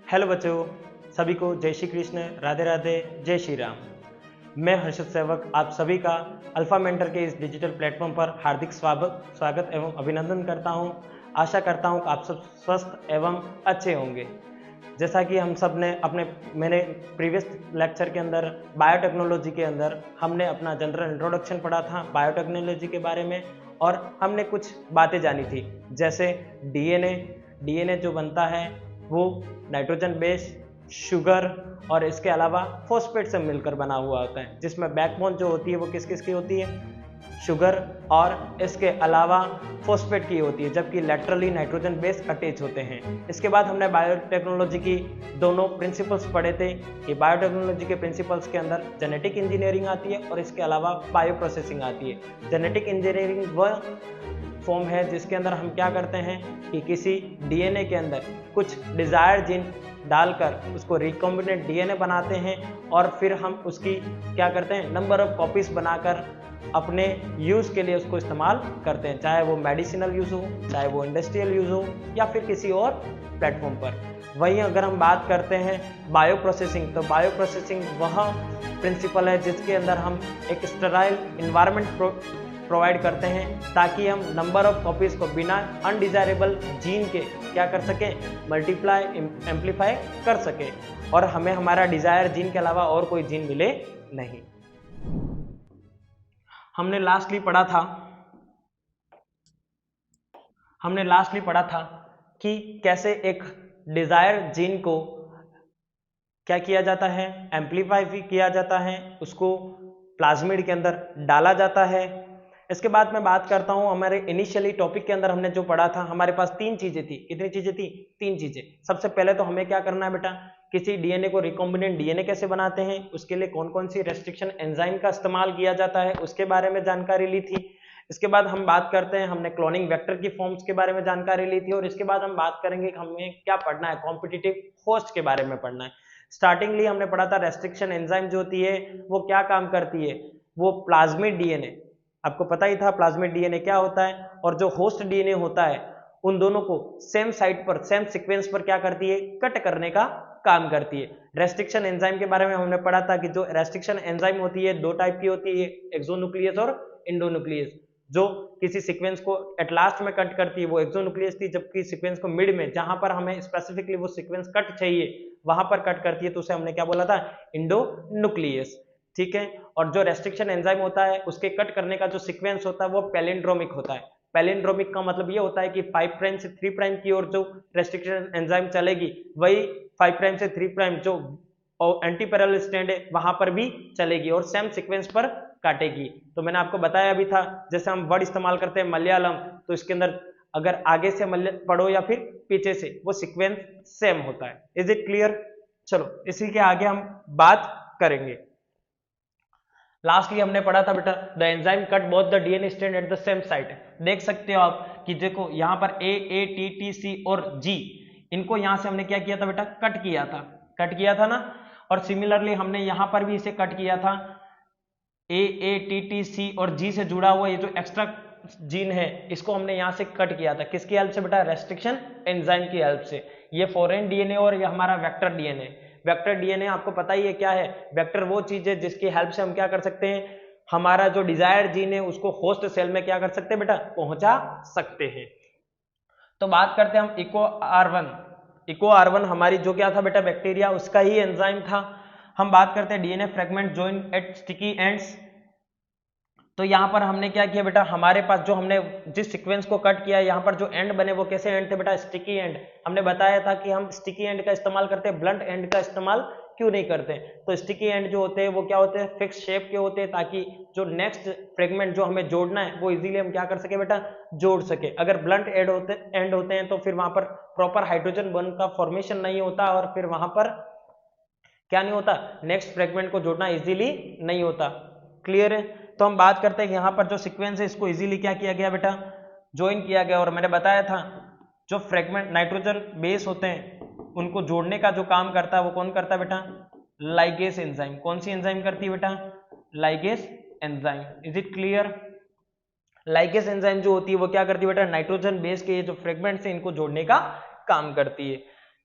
Hello बच्चों, सभी को जय श्री कृष्ण, राधे राधे, जय श्री राम। मैं हर्षद सेवक आप सभी का अल्फा मेंटर के इस डिजिटल प्लेटफॉर्म पर हार्दिक स्वागत एवं अभिनंदन करता हूं। आशा करता हूं कि आप सब स्वस्थ एवं अच्छे होंगे। जैसा कि हम सब ने मैंने प्रीवियस लेक्चर के अंदर बायोटेक्नोलॉजी के अंदर हमने अपना जनरल इंट्रोडक्शन पढ़ा था बायोटेक्नोलॉजी के बारे में, और हमने कुछ बातें जानी थी, जैसे डीएनए जो बनता है वो नाइट्रोजन बेस, शुगर और इसके अलावा फॉस्फेट से मिलकर बना हुआ होता है, जिसमें बैकबोन जो होती है वो किस किस की होती है, शुगर और इसके अलावा फॉस्फेट की होती है, जबकि लेटरली नाइट्रोजन बेस अटैच होते हैं। इसके बाद हमने बायोटेक्नोलॉजी की दोनों प्रिंसिपल्स पढ़े थे कि बायोटेक्नोलॉजी के प्रिंसिपल्स के अंदर जेनेटिक इंजीनियरिंग आती है और इसके अलावा बायो प्रोसेसिंग आती है। जेनेटिक इंजीनियरिंग वह फॉर्म है जिसके अंदर हम क्या करते हैं कि किसी डीएनए के अंदर कुछ डिजायर जीन डालकर उसको रिकॉम्बिनेंट डीएनए बनाते हैं और फिर हम उसकी क्या करते हैं, नंबर ऑफ कॉपीज बनाकर अपने यूज़ के लिए उसको इस्तेमाल करते हैं, चाहे वो मेडिसिनल यूज़ हो, चाहे वो इंडस्ट्रियल यूज़ हो या फिर किसी और प्लेटफॉर्म पर। वहीं अगर हम बात करते हैं बायो प्रोसेसिंग, तो बायो प्रोसेसिंग वह प्रिंसिपल है जिसके अंदर हम एक स्टेराइल इन्वायरमेंट प्रोवाइड करते हैं ताकि हम नंबर ऑफ कॉपीज को बिना अनडिजायरेबल जीन के क्या कर सकें, मल्टीप्लाई एम्पलीफाई कर सकें और हमें हमारा डिजायर जीन के अलावा और कोई जीन मिले नहीं। हमने लास्टली पढ़ा था कि कैसे एक डिजायर जीन को क्या किया जाता है, एम्पलीफाई भी किया जाता है, उसको प्लाज्मिड के अंदर डाला जाता है। इसके बाद मैं बात करता हूं हमारे इनिशियली टॉपिक के अंदर हमने जो पढ़ा था, हमारे पास तीन चीजें थी। कितनी चीजें थी? तीन चीजें। सबसे पहले तो हमें क्या करना है बेटा, किसी डीएनए को रिकॉम्बिनेंट डीएनए कैसे बनाते हैं, उसके लिए कौन कौन सी रेस्ट्रिक्शन एंजाइम का इस्तेमाल किया जाता है, उसके बारे में जानकारी ली थी। इसके बाद हम बात करते हैं, हमने क्लोनिंग वेक्टर की फॉर्म्स के बारे में जानकारी ली थी, और इसके बाद हम बात करेंगे कि हमें क्या पढ़ना है, कॉम्पिटिटिव होस्ट के बारे में पढ़ना है। स्टार्टिंगली हमने पढ़ा था रेस्ट्रिक्शन एंजाइम जो होती है वो क्या काम करती है, वो प्लाज्मिड डीएनए, आपको पता ही था प्लाज्मिड डीएनए क्या होता है, और जो होस्ट डीएनए होता है उन दोनों को सेम साइट पर सेम सीक्वेंस पर क्या करती है, कट करने का काम करती है। रेस्ट्रिक्शन एंजाइम के बारे में हमने पढ़ा था कि जो रेस्ट्रिक्शन एंजाइम होती है दो टाइप की होती है, एक्सोन्यूक्लियस और इंडोन्यूक्लियस। जो किसी सीक्वेंस को एट लास्ट में कट करती है वो एक्सोन्यूक्लियस थी, जबकि सीक्वेंस को मिड में, जहां पर हमें स्पेसिफिकली वो सीक्वेंस कट चाहिए वहां पर कट करती है, तो उसे हमने क्या बोला था, इंडोन्यूक्लियस। ठीक है। और जो रेस्ट्रिक्शन एंजाइम होता है उसके कट करने का जो सीक्वेंस होता है वो पैलिंड्रोमिक होता है। पैलिंड्रोमिक का मतलब ये होता है कि 5 प्राइम से 3 प्राइम की ओर जो रेस्ट्रिक्शन एंजाइम चलेगी वही 5 प्राइम से 3 प्राइम जो एंटी पैरेलल स्ट्रैंड है वहां पर भी चलेगी और सेम सीक्वेंस पर काटेगी। तो मैंने आपको बताया भी था, जैसे हम वर्ड इस्तेमाल करते हैं मलयालम, तो इसके अंदर अगर आगे से पढ़ो या फिर पीछे से, वो सीक्वेंस सेम होता है। Is it clear? चलो इसी के आगे हम बात करेंगे। लास्टली हमने पढ़ा था बेटा, the enzyme cut both the DNA strand at the same site. देख सकते हो आप कि देखो यहाँ पर ए टी टी सी और जी, इनको यहाँ से हमने क्या किया था बेटा, कट किया था ना। और सिमिलरली हमने यहाँ पर भी इसे कट किया था, ए टी टी सी और जी से जुड़ा हुआ ये जो एक्स्ट्रा जीन है इसको हमने यहाँ से कट किया था, किसकी हेल्प से बेटा, रेस्ट्रिक्शन एंजाइम की हेल्प से। ये फॉरेन डीएनए और ये हमारा वेक्टर डीएनए। वेक्टर डीएनए आपको पता ही है क्या है, वेक्टर वो चीज है जिसकी हेल्प से हम क्या कर सकते हैं, हमारा जो डिजायर जीन है उसको होस्ट सेल में क्या कर सकते हैं बेटा, पहुंचा सकते हैं। तो बात करते हैं हम इको आर वन हमारी जो क्या था बेटा, बैक्टीरिया, उसका ही एंजाइम था। हम बात करते हैं DNA fragment join at sticky ends. तो यहाँ पर हमने क्या किया बेटा, हमारे पास जो हमने जिस सीक्वेंस को कट किया, यहाँ पर जो एंड बने वो कैसे एंड थे बेटा, स्टिकी एंड। हमने बताया था कि हम स्टिकी एंड का इस्तेमाल करते हैं, ब्लंट एंड का इस्तेमाल क्यों नहीं करते। तो स्टिकी एंड जो होते हैं वो क्या होते हैं, फिक्स शेप के होते हैं, ताकि जो नेक्स्ट फ्रेगमेंट जो हमें जोड़ना है वो इजीली हम क्या कर सके बेटा, जोड़ सके। अगर ब्लंट एंड होते हैं तो फिर वहां पर प्रॉपर हाइड्रोजन बॉन्ड का फॉर्मेशन नहीं होता और फिर वहां पर क्या नहीं होता, नेक्स्ट फ्रेगमेंट को जोड़ना इजीली नहीं होता। क्लियर है? तो हम बात करते हैं यहाँ पर जो सीक्वेंस है इसको इजीली क्या किया गया बेटा, ज्वाइन किया गया। और मैंने बताया था जो फ्रेगमेंट नाइट्रोजन बेस होते हैं उनको जोड़ने का जो काम करता है वो कौन करता है बेटा, लाइगेस एंजाइम। कौन सी एंजाइम करती है बेटा, ligase enzyme. Is it clear? Ligase enzyme जो होती है वो क्या करती है बेटा, नाइट्रोजन बेस के जो फ्रेगमेंट्स हैं इनको जोड़ने का काम करती है।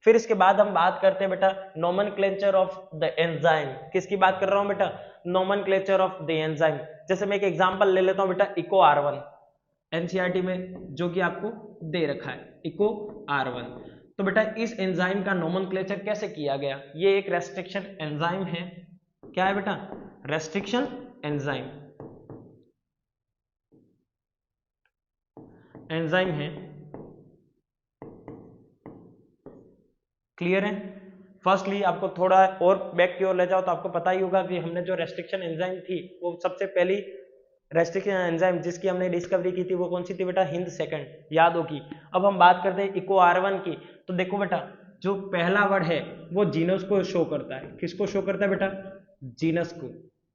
फिर इसके बाद हम बात करते हैं बेटा नोमेनक्लेचर ऑफ द एंजाइम। किसकी बात कर रहा हूं बेटा? Nomenclature of the enzyme. जैसे मैं एक एग्जांपल ले लेता हूं बेटा, इको R1 एनसीईआरटी में जो कि आपको दे रखा है, इको R1। तो बेटा इस एंजाइम का नोमेनक्लेचर कैसे किया गया? ये एक रेस्ट्रिक्शन एंजाइम है। क्या है बेटा? रेस्ट्रिक्शन एंजाइम, एंजाइम है। क्लियर है? फर्स्टली आपको थोड़ा और बैक की ओर ले जाओ तो आपको पता ही होगा कि हमने जो रेस्ट्रिक्शन एंजाइम थी वो सबसे पहली रेस्ट्रिक्शन एंजाइम जिसकी हमने डिस्कवरी की थी वो कौन सी थी बेटा? हिंद सेकंड, याद होगी। अब हम बात करते हैं इको R1 की। तो देखो बेटा जो पहला वर्ड है वो जीनस को शो करता है। किसको शो करता है बेटा? जीनस को।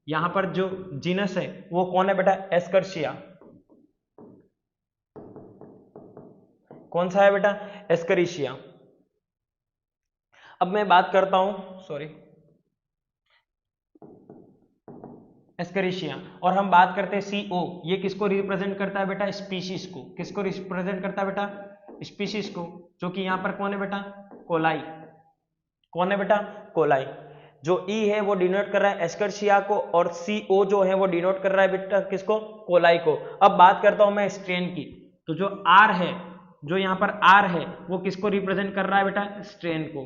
यहां पर जो जीनस है वो कौन है बेटा? एस्कर्शिया। कौन सा है बेटा? एस्कर्शिया। अब मैं बात करता हूं, सॉरी, एस्करिशिया, और हम बात करते हैं CO। ये किसको रिप्रेजेंट करता है बेटा? स्पीशीज को। किसको रिप्रेजेंट करता है बेटा? स्पीशीज को, जो कि यहां पर कौन है बेटा? कोलाई। कौन है बेटा? कोलाई। जो E है वो डिनोट कर रहा है एस्कर्शिया को, और CO जो है वो डिनोट कर रहा है बेटा किसको? कोलाई को। अब बात करता हूं मैं स्ट्रेन की। तो जो R है, जो यहाँ पर R है वो किसको रिप्रेजेंट कर रहा है बेटा? स्ट्रेन को।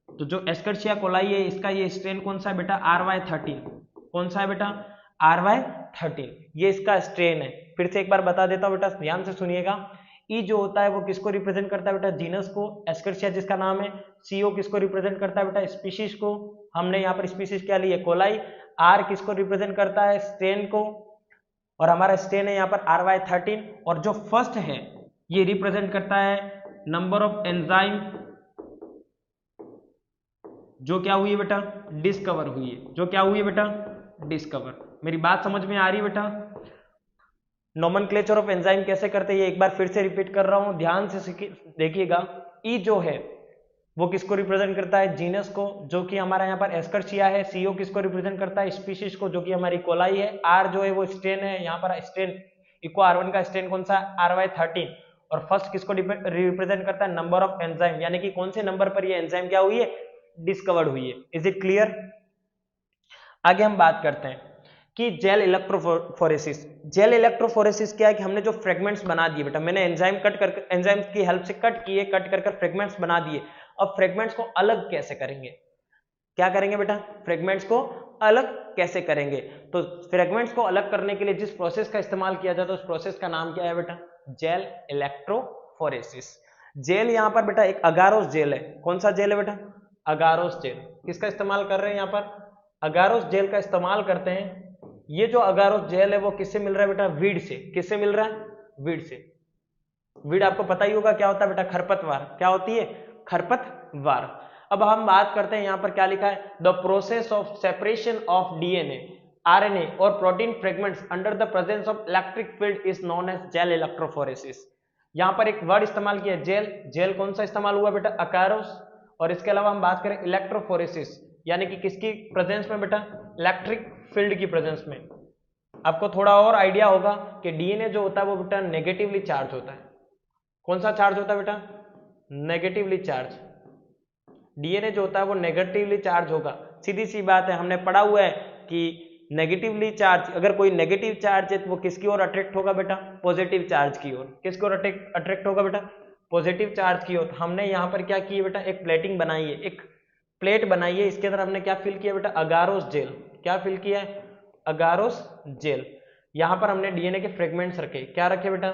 तो जो एस्कर्शिया कोलाई है इसका ये स्ट्रेन कौन सा है बेटा? RY13। कौन सा है बेटा? RY13, ये इसका स्ट्रेन है। फिर से एक बार बता देता हूं बेटा, ध्यान से सुनिएगा। E जो होता है वो किसको रिप्रेजेंट करता है बेटा? जीनस को। एस्कर्शिया जिसका नाम है। CO किसको रिप्रेजेंट करता है बेटा? स्पीशीज को। हमने यहाँ पर स्पीशीज क्या ली है? कोलाई। R किसको रिप्रेजेंट करता है? स्ट्रेन को, और हमारा स्ट्रेन है यहाँ पर RY13। और जो फर्स्ट है ये रिप्रेजेंट करता है नंबर ऑफ एंजाइम जो क्या हुई है बेटा? डिस्कवर हुई है। जो क्या हुई है बेटा? डिस्कवर। मेरी बात समझ में आ रही है बेटा? नोमेनक्लेचर ऑफ एंजाइम कैसे करते हैं ये एक बार फिर से रिपीट कर रहा हूं, ध्यान से देखिएगा। ई जो है वो किसको रिप्रेजेंट करता है? जीनस को, जो कि हमारा यहाँ पर एस्कर्शिया है। CO किसको रिप्रेजेंट करता है? स्पीशीज को, जो कि हमारी कोलाई है। R जो है वो स्ट्रेन है। यहाँ पर स्ट्रेन इको R1 का स्ट्रेन कौन सा? RY13। और फर्स्ट किसको रिप्रेजेंट करता है? नंबर ऑफ एंजाइम, यानी कि कौन से नंबर पर ये एंजाइम क्या हुई है? डिस्कवर्ड हुई है। Is it clear? आगे हम बात करते हैं कि जेल इलेक्ट्रोफोरेसिस। जेल इलेक्ट्रोफोरेसिस क्या है? कि हमने जो फ्रेगमेंट्स बना दिए बेटा, मैंने एंजाइम एंजाइम की हेल्प से कट किए, कट कर फ्रेगमेंट्स बना दिए। अब फ्रेगमेंट्स को अलग कैसे करेंगे? क्या करेंगे बेटा? फ्रेगमेंट्स को अलग कैसे करेंगे? तो फ्रेगमेंट्स को अलग करने के लिए जिस प्रोसेस का इस्तेमाल किया जाता है उस प्रोसेस का नाम क्या है बेटा? Gel electrophoresis. जेल यहाँ पर बेटा एक अगारोस जेल है। कौन सा जेल है बेटा? अगारोस जेल। किसका इस्तेमाल कर रहे हैं यहाँ पर? अगारोस जेल का इस्तेमाल करते हैं। ये जो अगारोस जेल है वो किससे मिल रहा है बेटा? वीड से। किससे मिल रहा है? वीड से। वीड आपको पता ही होगा क्या होता है बेटा? खरपतवार। क्या होती है? खरपतवार। अब हम बात करते हैं, यहां पर क्या लिखा है? The process of separation of DNA, RNA और protein fragments under the presence of electric field is known as gel electrophoresis. यहां पर एक वर्ड इस्तेमाल किया जेल। जेल कौन सा इस्तेमाल हुआ बेटा? अगारोस। और इसके अलावा हम बात करें इलेक्ट्रोफोरेसिस, यानी कि किसकी प्रेजेंस में बेटा? इलेक्ट्रिक फील्ड की प्रेजेंस में। आपको थोड़ा और आइडिया होगा कि DNA जो होता है वो बेटा नेगेटिवली चार्ज होता है। कौन सा चार्ज होता है बेटा? Negatively charge. DNA जो होता है वो नेगेटिवली चार्ज होगा। सीधी सी बात है, हमने पढ़ा हुआ है कि नेगेटिवली चार्ज, अगर कोई नेगेटिव चार्ज है तो वो किसकी ओर अट्रैक्ट होगा बेटा? पॉजिटिव चार्ज की ओर। किसकी ओर अट्रैक्ट होगा बेटा? पॉजिटिव चार्ज की ओर। तो हमने यहाँ पर क्या की है बेटा? एक प्लेटिंग बनाई है, एक प्लेट बनाई है। इसके अंदर हमने क्या फिल किया बेटा? अगारोस जेल। क्या फिल किया है? अगारोस जेल। यहाँ पर हमने DNA के फ्रेगमेंट्स रखे। क्या रखे बेटा?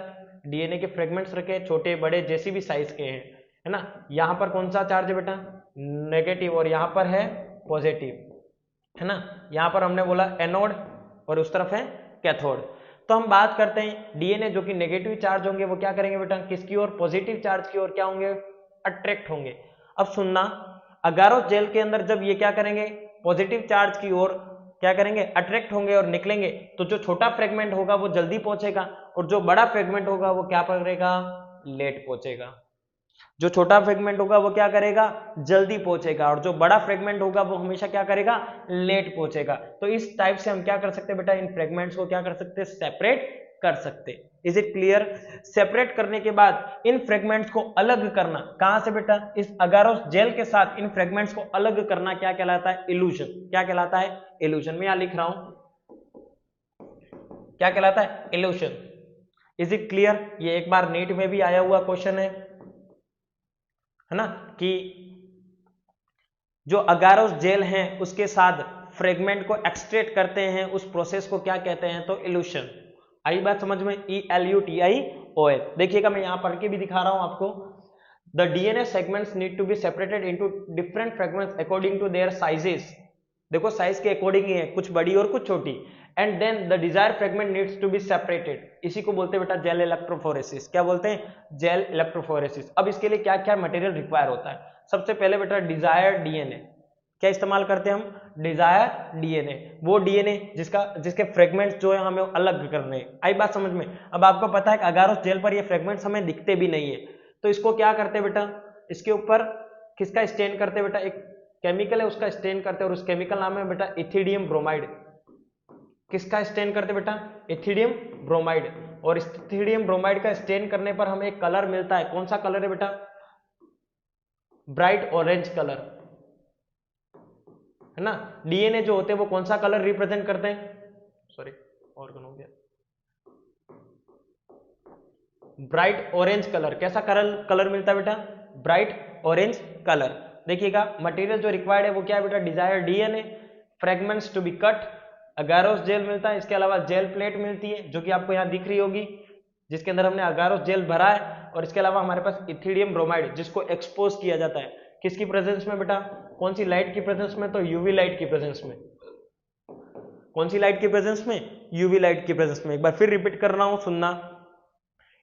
DNA के फ्रेगमेंट्स रखे, छोटे बड़े जैसी भी साइज के हैं, है ना। यहाँ पर कौन सा चार्ज है बेटा? नेगेटिव, और यहाँ पर है पॉजिटिव, है ना। यहाँ पर हमने बोला एनोड और उस तरफ है कैथोड। तो हम बात करते हैं DNA जो कि नेगेटिव चार्ज होंगे वो क्या करेंगे बेटा? किसकी ओर? पॉजिटिव चार्ज की ओर क्या होंगे? अट्रैक्ट होंगे। अब सुनना, अगारोस जेल के अंदर जब ये क्या करेंगे? पॉजिटिव चार्ज की ओर क्या करेंगे? अट्रैक्ट होंगे और निकलेंगे, तो जो छोटा फ्रेगमेंट होगा वो जल्दी पहुंचेगा, और जो बड़ा फ्रेगमेंट होगा वो क्या करेगा? लेट पहुंचेगा। जो छोटा फ्रेगमेंट होगा वो क्या करेगा? जल्दी पहुंचेगा, और जो बड़ा फ्रेगमेंट होगा वो हमेशा क्या करेगा? लेट पहुंचेगा। तो इस टाइप से हम क्या कर सकते हैं बेटा? इन फ्रेगमेंट्स को क्या कर सकते हैं? सेपरेट कर सकते। Is it clear? सेपरेट करने के बाद इन फ्रेगमेंट्स को अलग करना, कहां से बेटा? इस अगारोस जेल के साथ इन फ्रेगमेंट्स को अलग करना क्या कहलाता है? इल्यूशन। क्या कहलाता है? इल्यूशन। मैं यहां लिख रहा हूं, क्या कहलाता है? इल्यूशन। Is it clear? ये एक बार नीट में भी आया हुआ क्वेश्चन है ना, कि जो अगारोस जेल है उसके साथ फ्रेगमेंट को एक्सट्रैक्ट करते हैं, उस प्रोसेस को क्या कहते हैं? तो इल्यूशन। आई बात समझ में? ELUTION। देखिएगा मैं यहां पढ़ के भी दिखा रहा हूं आपको। The DNA segments need to be separated into different fragments according to their sizes. देखो साइज के अकॉर्डिंग ही है, कुछ बड़ी और कुछ छोटी। And then the desire fragment needs to be separated. इसी को बोलते हैं बेटा जेल इलेक्ट्रोफोरेसिस। क्या बोलते हैं? Gel electrophoresis. अब इसके लिए क्या क्या मटेरियल रिक्वायर होता है? सबसे पहले बेटा डिजायर DNA। क्या इस्तेमाल करते हैं हम? Desire DNA। वो DNA जिसके फ्रेगमेंट्स जो है हमें अलग करने हैं। आई बात समझ में? अब आपको पता है कि अगारोस जेल पर ये फ्रेगमेंट्स हमें दिखते भी नहीं है, तो इसको क्या करते हैं बेटा? इसके ऊपर किसका स्टेन करते हैं बेटा? एक केमिकल है उसका स्टेन करते हैं, और उस केमिकल नाम है बेटा इथिडियम ब्रोमाइड। किसका स्टेन करते बेटा? Ethidium bromide. और इथिडियम ब्रोमाइड का स्टेन करने पर हमें एक कलर मिलता है। कौन सा कलर है बेटा? ब्राइट ऑरेंज कलर, है ना। DNA जो होते हैं वो कौन सा कलर रिप्रेजेंट करते हैं? सॉरी, ऑर्गन हो गया। Bright orange colour. कैसा कलर मिलता है बेटा? Bright orange colour. देखिएगा मटेरियल जो रिक्वायर्ड है वो क्या है बेटा? Desired DNA, fragments to be cut, agarose gel मिलता है, इसके अलावा जेल प्लेट मिलती है जो कि आपको यहाँ दिख रही होगी, जिसके अंदर हमने अगारोस जेल भरा है। और इसके अलावा हमारे पास इथिडियम ब्रोमाइड जिसको एक्सपोज किया जाता है। किसकी प्रेजेंस में बेटा? कौन सी लाइट की प्रेजेंस में? तो यूवी लाइट की प्रेजेंस में। कौन सी लाइट की प्रेजेंस में? यूवी लाइट की प्रेजेंस में। एक बार फिर रिपीट कर रहा हूं, सुनना।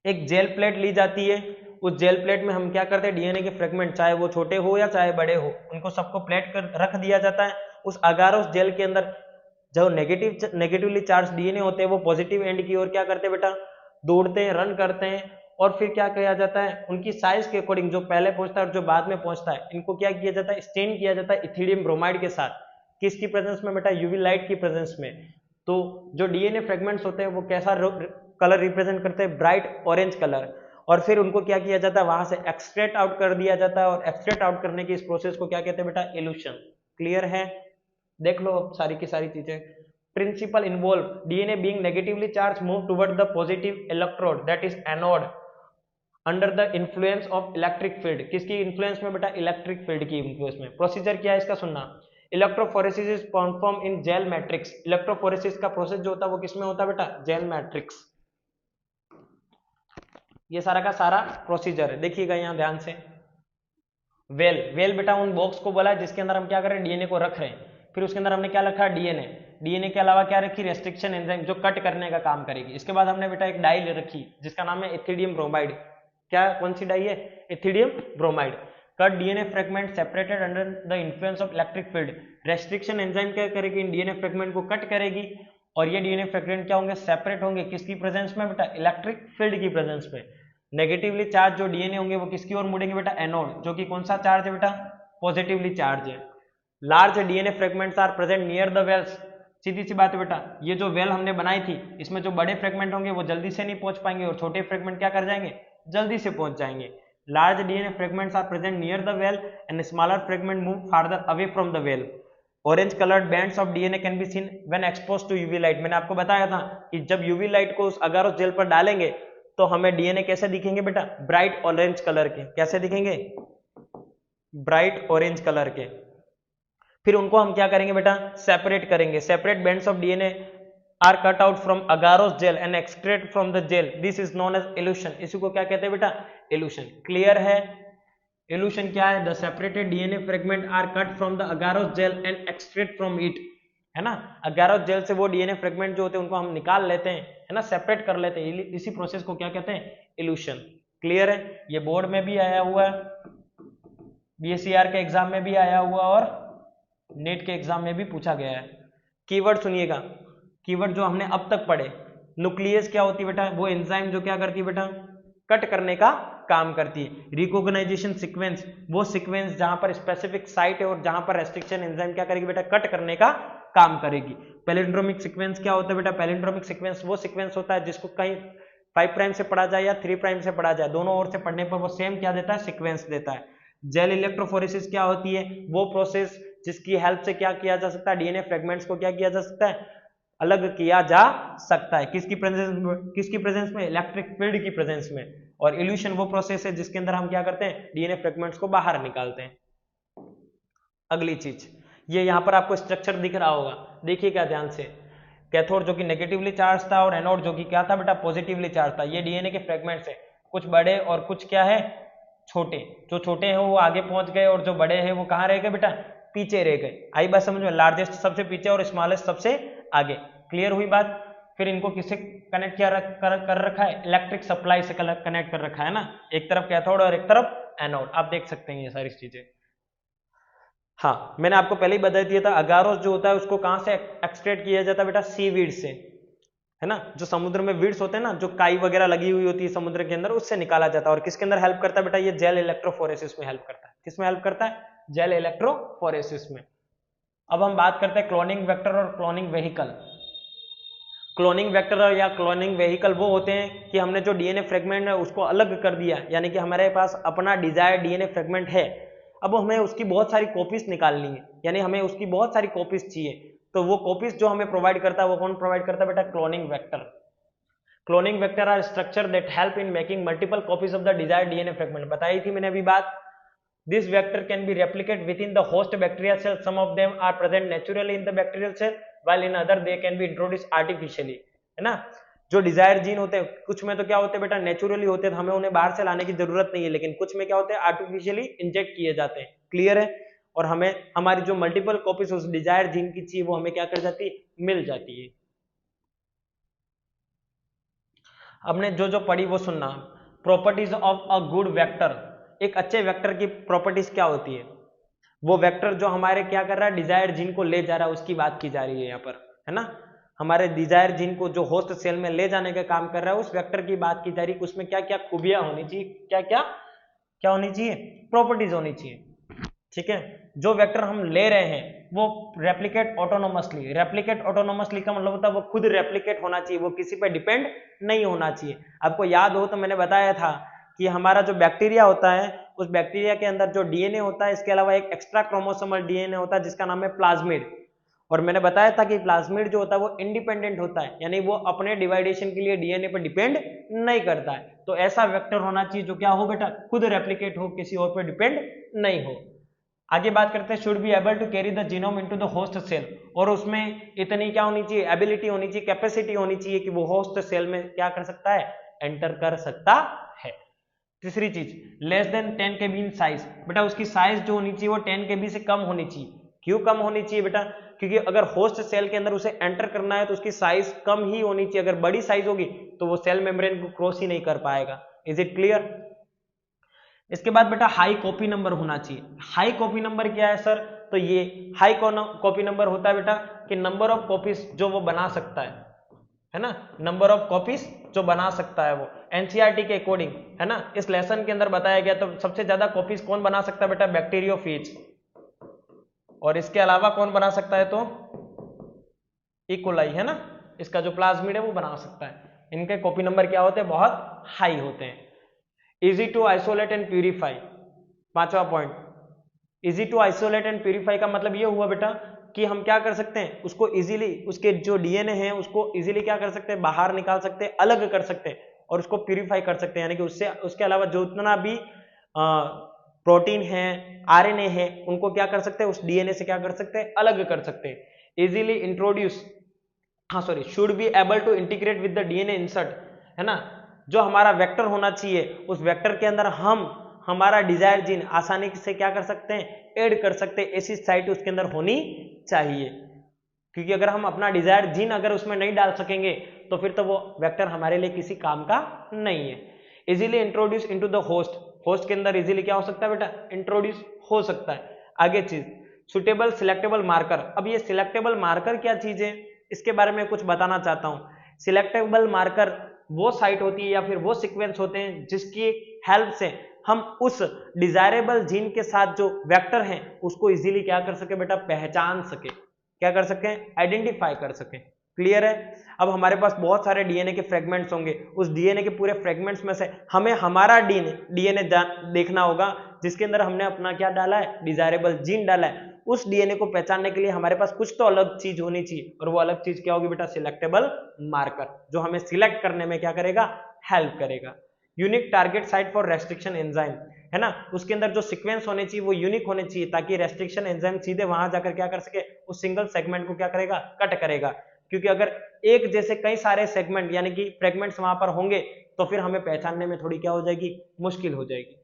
एक जेल प्लेट ली जाती है, उस जेल प्लेट में हम क्या करते हैं? DNA के फ्रेगमेंट, चाहे वो छोटे हो या चाहे बड़े हो, उनको सबको प्लेट कर रख दिया जाता है। उस अगारोस जेल के अंदर जो नेगेटिवली चार्ज DNA होते हैं वो पॉजिटिव एंड की ओर क्या करते हैं बेटा? दौड़ते हैं, रन करते हैं। और फिर क्या किया जाता है? उनकी साइज के अकॉर्डिंग जो पहले पहुंचता है और जो बाद में पहुंचता है, इनको क्या किया जाता है? स्टेन किया जाता है इथिडियम ब्रोमाइड के साथ। किसकी प्रेजेंस में बेटा? यूवी लाइट की प्रेजेंस में। तो जो DNA फ्रेगमेंट्स होते हैं वो कैसा कलर रिप्रेजेंट करते हैं? Bright orange colour. और फिर उनको क्या किया जाता है? वहां से एक्सट्रैक्ट आउट कर दिया जाता है। और एक्सट्रैक्ट आउट करने की इस प्रोसेस को क्या कहते हैं बेटा? इल्यूशन। क्लियर है? देख लो अब सारी की सारी चीजें। Principle involve DNA being negatively charged move toward the positive electrode that is anode under the influence of electric field। किसकी इन्फ्लुएंस में बेटा? इलेक्ट्रिक फील्ड की इन्फ्लुएंस में। प्रोसीजर क्या है इसका? सुनना। Electrophoresis is perform in gel matrix. Electrophoresis का प्रोसेस जो होता है वो किसमें होता है बेटा? Gel matrix. ये सारा का सारा प्रोसीजर है, देखिएगा यहां ध्यान से। वेल बेटा उन बॉक्स को बोला है जिसके अंदर हम क्या कर रहे हैं? DNA को रख रहे हैं। फिर उसके अंदर हमने क्या रखा? DNA के अलावा क्या रखी? रेस्ट्रिक्शन एंजाइम जो कट करने का काम करेगी। इसके बाद हमने बेटा एक डाई रखी जिसका नाम है इथिडियम ब्रोमाइड। क्या, कौन सी डाई है? Ethidium bromide. Cut DNA fragment separated under the influence of electric field. Restriction enzyme क्या करेगी? इन DNA फ्रेगमेंट को कट करेगी। और ये DNA फ्रेगमेंट क्या होंगे? सेपरेट होंगे। किसकी प्रेजेंस में बेटा? इलेक्ट्रिक फील्ड की प्रेजेंस में। नेगेटिवली चार्ज जो DNA होंगे वो किसकी ओर मुड़ेंगे बेटा? एनोड, जो कि कौन सा चार्ज है बेटा? पॉजिटिवली चार्ज है। Large DNA fragments are present near the wells. सीधी सी बात है बेटा, ये जो वेल हमने बनाई थी इसमें जो बड़े फ्रेगमेंट होंगे वो जल्दी से नहीं पहुंच पाएंगे, और छोटे फ्रेगमेंट क्या कर जाएंगे? जल्दी से पहुंच जाएंगे। Large DNA fragments are present near the well and smaller fragment move farther away from the well. Orange coloured bands of DNA can be seen when exposed to UV light. मैंने आपको बताया था कि जब यूवी लाइट को उस अगारोस jail पर डालेंगे तो हमें DNA कैसे दिखेंगे बेटा? ब्राइट ऑरेंज कलर के। कैसे दिखेंगे? ब्राइट ऑरेंज कलर के। फिर उनको हम क्या करेंगे बेटा? सेपरेट करेंगे। Separate bands of DNA are cut out from agarose gel and extract from the gel. This is known as elution. इसी को क्या कहते हैं बेटा? इल्यूशन। क्लियर है? इल्यूशन क्या है? The separated DNA fragment are cut from the agarose gel and extract from it, है ना। अगारोस जेल से वो DNA फ्रेगमेंट जो होते हैं उनको हम निकाल लेते हैं, है ना, सेपरेट कर लेते हैं। इसी प्रोसेस को क्या कहते हैं? इल्यूशन। क्लियर है? ये बोर्ड में भी आया हुआ है, BSCR के एग्जाम में भी आया हुआ और नेट के एग्जाम में भी पूछा गया है। कीवर्ड सुनिएगा, कीवर्ड जो हमने अब तक पढ़े। न्यूक्लियस क्या होती है बेटा? वो एंजाइम जो क्या करती है बेटा? कट करने का काम करती है। रिकॉग्नाइजेशन सीक्वेंस, वो सीक्वेंस जहां पर स्पेसिफिक साइट है और जहां पर रेस्ट्रिक्शन एंजाइम क्या करेगी बेटा? कट करने का काम करेगी। पैलिंड्रोमिक सीक्वेंस क्या होता है बेटा? पैलिंड्रोमिक सीक्वेंस वो सीक्वेंस होता है जिसको कहीं 5 प्राइम से पढ़ा जाए या 3 प्राइम से पढ़ा जाए, दोनों ओर से पढ़ने पर वो सेम क्या देता है? सीक्वेंस देता है। जेल इलेक्ट्रोफोरेसिस क्या होती है? वो प्रोसेस जिसकी हेल्प से क्या किया जा सकता है? डीएनए फ्रेगमेंट्स को क्या किया जा सकता है? अलग किया जा सकता है। किसकी प्रेजेंस में? इलेक्ट्रिक फील्ड की प्रेजेंस में। और इल्यूशन वो प्रोसेस है जिसके अंदर हम क्या करते हैं? डीएनए फ्रेगमेंट्स को बाहर निकालते हैं। अगली चीज, ये यहां पर आपको स्ट्रक्चर दिख रहा होगा, देखिएगा ध्यान से। कैथोड जो कि नेगेटिवली चार्ज था और एनोड जो कि क्या था बेटा? पॉजिटिवली चार्ज था। ये डीएनए के फ्रेगमेंट्स है, कुछ बड़े और कुछ क्या है? छोटे। जो छोटे हैं वो आगे पहुंच गए और जो बड़े हैं वो कहां रह गए बेटा? पीछे रह गए। आई बात समझ में? लार्जेस्ट सबसे पीछे और स्मॉलेस्ट सबसे आगे। क्लियर हुई बात? फिर इनको किससे कनेक्ट किया कर रखा है? इलेक्ट्रिक सप्लाई से कनेक्ट कर रखा है ना, एक तरफ कैथोड और एक तरफ एनोड। आप देख सकते हैं ये सारी चीजें। हाँ, मैंने आपको पहले ही बता दिया था, अगारोस जो होता है उसको कहां से एक्सट्रैक्ट किया जाता है बेटा? सी वीड से, है ना। जो समुद्र में वीड्स होते हैं ना, जो काई वगैरह लगी हुई होती है समुद्र के अंदर, उससे निकाला जाता है। और किसके अंदर हेल्प करता है बेटा? ये जेल इलेक्ट्रोफोरेसिस में हेल्प करता है। किसमें हेल्प करता है? जेल इलेक्ट्रोफोरेसिस में। अब हम बात करते हैं क्लोनिंग वेक्टर और क्लोनिंग वेहिकल। क्लोनिंग वेक्टर या क्लोनिंग वेहिकल वो होते हैं कि हमने जो डीएनए फ्रेगमेंट है उसको अलग कर दिया, यानी कि हमारे पास अपना डिजायर्ड डीएनए फ्रेगमेंट है, अब हमें उसकी बहुत सारी कॉपीज निकालनी है, यानी हमें उसकी बहुत सारी कॉपीज चाहिए। तो वो कॉपीज जो हमें प्रोवाइड करता है वो कौन प्रोवाइड करता है बेटा? Cloning vector. Cloning vector are structure that help in making multiple copies of the desired DNA fragment. बताई थी मैंने अभी बात। This vector can be replicated within the host bacterial cell. Some of them are present naturally in the bacterial cell, while in other they can be introduced artificially. है ना। जो Dzire gene होते हैं कुछ में तो क्या होते हैं बेटा? नेचुरली होते हैं, तो हमें उन्हें बाहर से लाने की जरूरत नहीं है, लेकिन कुछ में क्या होते हैं? आर्टिफिशियली इंजेक्ट किए जाते हैं। क्लियर है? और हमें हमारी जो मल्टीपल कॉपीज उस डिजायर जीन की चाहिए वो हमें क्या कर जाती है? मिल जाती है। हमने जो जो पढ़ी वो सुनना। Properties of a good vector. एक अच्छे वेक्टर की प्रॉपर्टीज क्या होती है? वो वेक्टर जो हमारे क्या कर रहा है? डिजायर जीन को ले जा रहा है, उसकी बात की जा रही है यहाँ पर, है ना। हमारे डिजायर जीन को जो होस्ट सेल में ले जाने का काम कर रहा है उस वेक्टर की बात की जा रही है। उसमें क्या क्या खूबियां होनी चाहिए? क्या क्या क्या होनी चाहिए? प्रॉपर्टीज होनी चाहिए। ठीक है। जो वेक्टर हम ले रहे हैं वो रेप्लिकेट ऑटोनोमसली। रेप्लिकेट ऑटोनोमसली का मतलब होता है वो खुद रेप्लिकेट होना चाहिए, वो किसी पर डिपेंड नहीं होना चाहिए। आपको याद हो तो मैंने बताया था कि हमारा जो बैक्टीरिया होता है उस बैक्टीरिया के अंदर जो डीएनए होता है, इसके अलावा एक एक्स्ट्रा क्रोमोसोमल डीएनए होता है जिसका नाम है प्लाज्मिड। और मैंने बताया था कि प्लाज्मिड जो होता है वो इंडिपेंडेंट होता है, यानी वो अपने डिवाइडेशन के लिए डीएनए पर डिपेंड नहीं करता है। तो ऐसा वेक्टर होना चाहिए जो क्या हो बेटा? खुद रेप्लिकेट हो, किसी और पर डिपेंड नहीं हो। आगे बात करते हैं, should be able to carry the genome into the host cell. और उसमें इतनी क्या होनी चाहिए? एबिलिटी होनी चाहिए, कैपेसिटी होनी चाहिए कि वो होस्ट सेल में क्या कर सकता है? एंटर कर सकता है। तीसरी चीज, less than 10 kb in size. बेटा उसकी साइज जो होनी चाहिए वो 10 kb से कम होनी चाहिए। क्यों कम होनी चाहिए बेटा? क्योंकि अगर होस्ट सेल के अंदर उसे एंटर करना है तो उसकी साइज कम ही होनी चाहिए। अगर बड़ी साइज होगी तो वो सेल मेम्ब्रेन को क्रॉस ही नहीं कर पाएगा। Is it clear? इसके बाद बेटा हाई कॉपी नंबर होना चाहिए। हाई कॉपी नंबर क्या है सर? तो ये हाई कॉपी नंबर होता है बेटा कि नंबर ऑफ कॉपीज जो वो बना सकता है ना, नंबर ऑफ कॉपीज जो बना सकता है वो। एनसीईआरटी के अकॉर्डिंग, है ना, इस लेसन के अंदर बताया गया तो सबसे ज्यादा कॉपीज कौन बना सकता है बेटा? बैक्टीरियोफेज। और इसके अलावा कौन बना सकता है? तो इकोलाई, है ना, इसका जो प्लाज्मिड है वो बना सकता है। इनके कॉपी नंबर क्या होते हैं? बहुत हाई होते हैं। Easy to isolate and purify. पांचवा point, easy to isolate and purify का मतलब ये हुआ बेटा कि हम क्या कर सकते हैं? उसको इजीली, उसके जो डीएनए हैं उसको इजीली क्या कर सकते हैं? बाहर निकाल सकते हैं, अलग कर सकते हैं और उसको प्यूरिफाई कर सकते हैं। यानी कि उससे उसके अलावा जो उतना भी प्रोटीन है, आरएनए है, उनको क्या कर सकते हैं? उस डीएनए से क्या कर सकते हैं? अलग कर सकते हैं। Easily introduce, should be able to integrate with the DNA insert, है ना। जो हमारा वेक्टर होना चाहिए उस वेक्टर के अंदर हम हमारा डिजायर जीन आसानी से क्या कर सकते हैं? ऐड कर सकते हैं। ऐसी साइट उसके अंदर होनी चाहिए, क्योंकि अगर हम अपना डिजायर जीन अगर उसमें नहीं डाल सकेंगे तो फिर तो वो वेक्टर हमारे लिए किसी काम का नहीं है। Easily introduce into the host, host के अंदर इजीली क्या हो सकता है बेटा? इंट्रोड्यूस हो सकता है। आगे चीज, सुटेबल सिलेक्टेबल मार्कर। अब ये सिलेक्टेबल मार्कर क्या चीज है इसके बारे में कुछ बताना चाहता हूं। सिलेक्टेबल मार्कर वो साइट होती है या फिर वो सीक्वेंस होते हैं जिसकी हेल्प से हम उस डिजायरेबल जीन के साथ जो वेक्टर हैं उसको इजीली क्या कर सके बेटा? पहचान सके। क्या कर सकें, आइडेंटिफाई कर सकें। क्लियर है। अब हमारे पास बहुत सारे डीएनए के फ्रेगमेंट्स होंगे, उस डीएनए के पूरे फ्रेगमेंट्स में से हमें हमारा डीएनए देखना होगा जिसके अंदर हमने अपना क्या डाला है, डिजायरेबल जीन डाला है। उस डीएनए को पहचानने के लिए हमारे पास कुछ तो अलग चीज होनी चाहिए, और वो अलग चीज क्या होगी बेटा, सिलेक्टेबल मार्कर, जो हमें सिलेक्ट करने में क्या करेगा, हेल्प करेगा। Unique target site for restriction enzyme, है ना, उसके अंदर जो सीक्वेंस होने चाहिए वो यूनिक होने चाहिए, ताकि रेस्ट्रिक्शन एंजाइम सीधे वहां जाकर क्या कर सके, उस सिंगल सेगमेंट को क्या करेगा, कट करेगा। क्योंकि अगर एक जैसे कई सारे सेगमेंट यानी कि फ्रेगमेंट्स वहां पर होंगे तो फिर हमें पहचानने में थोड़ी क्या हो जाएगी, मुश्किल हो जाएगी।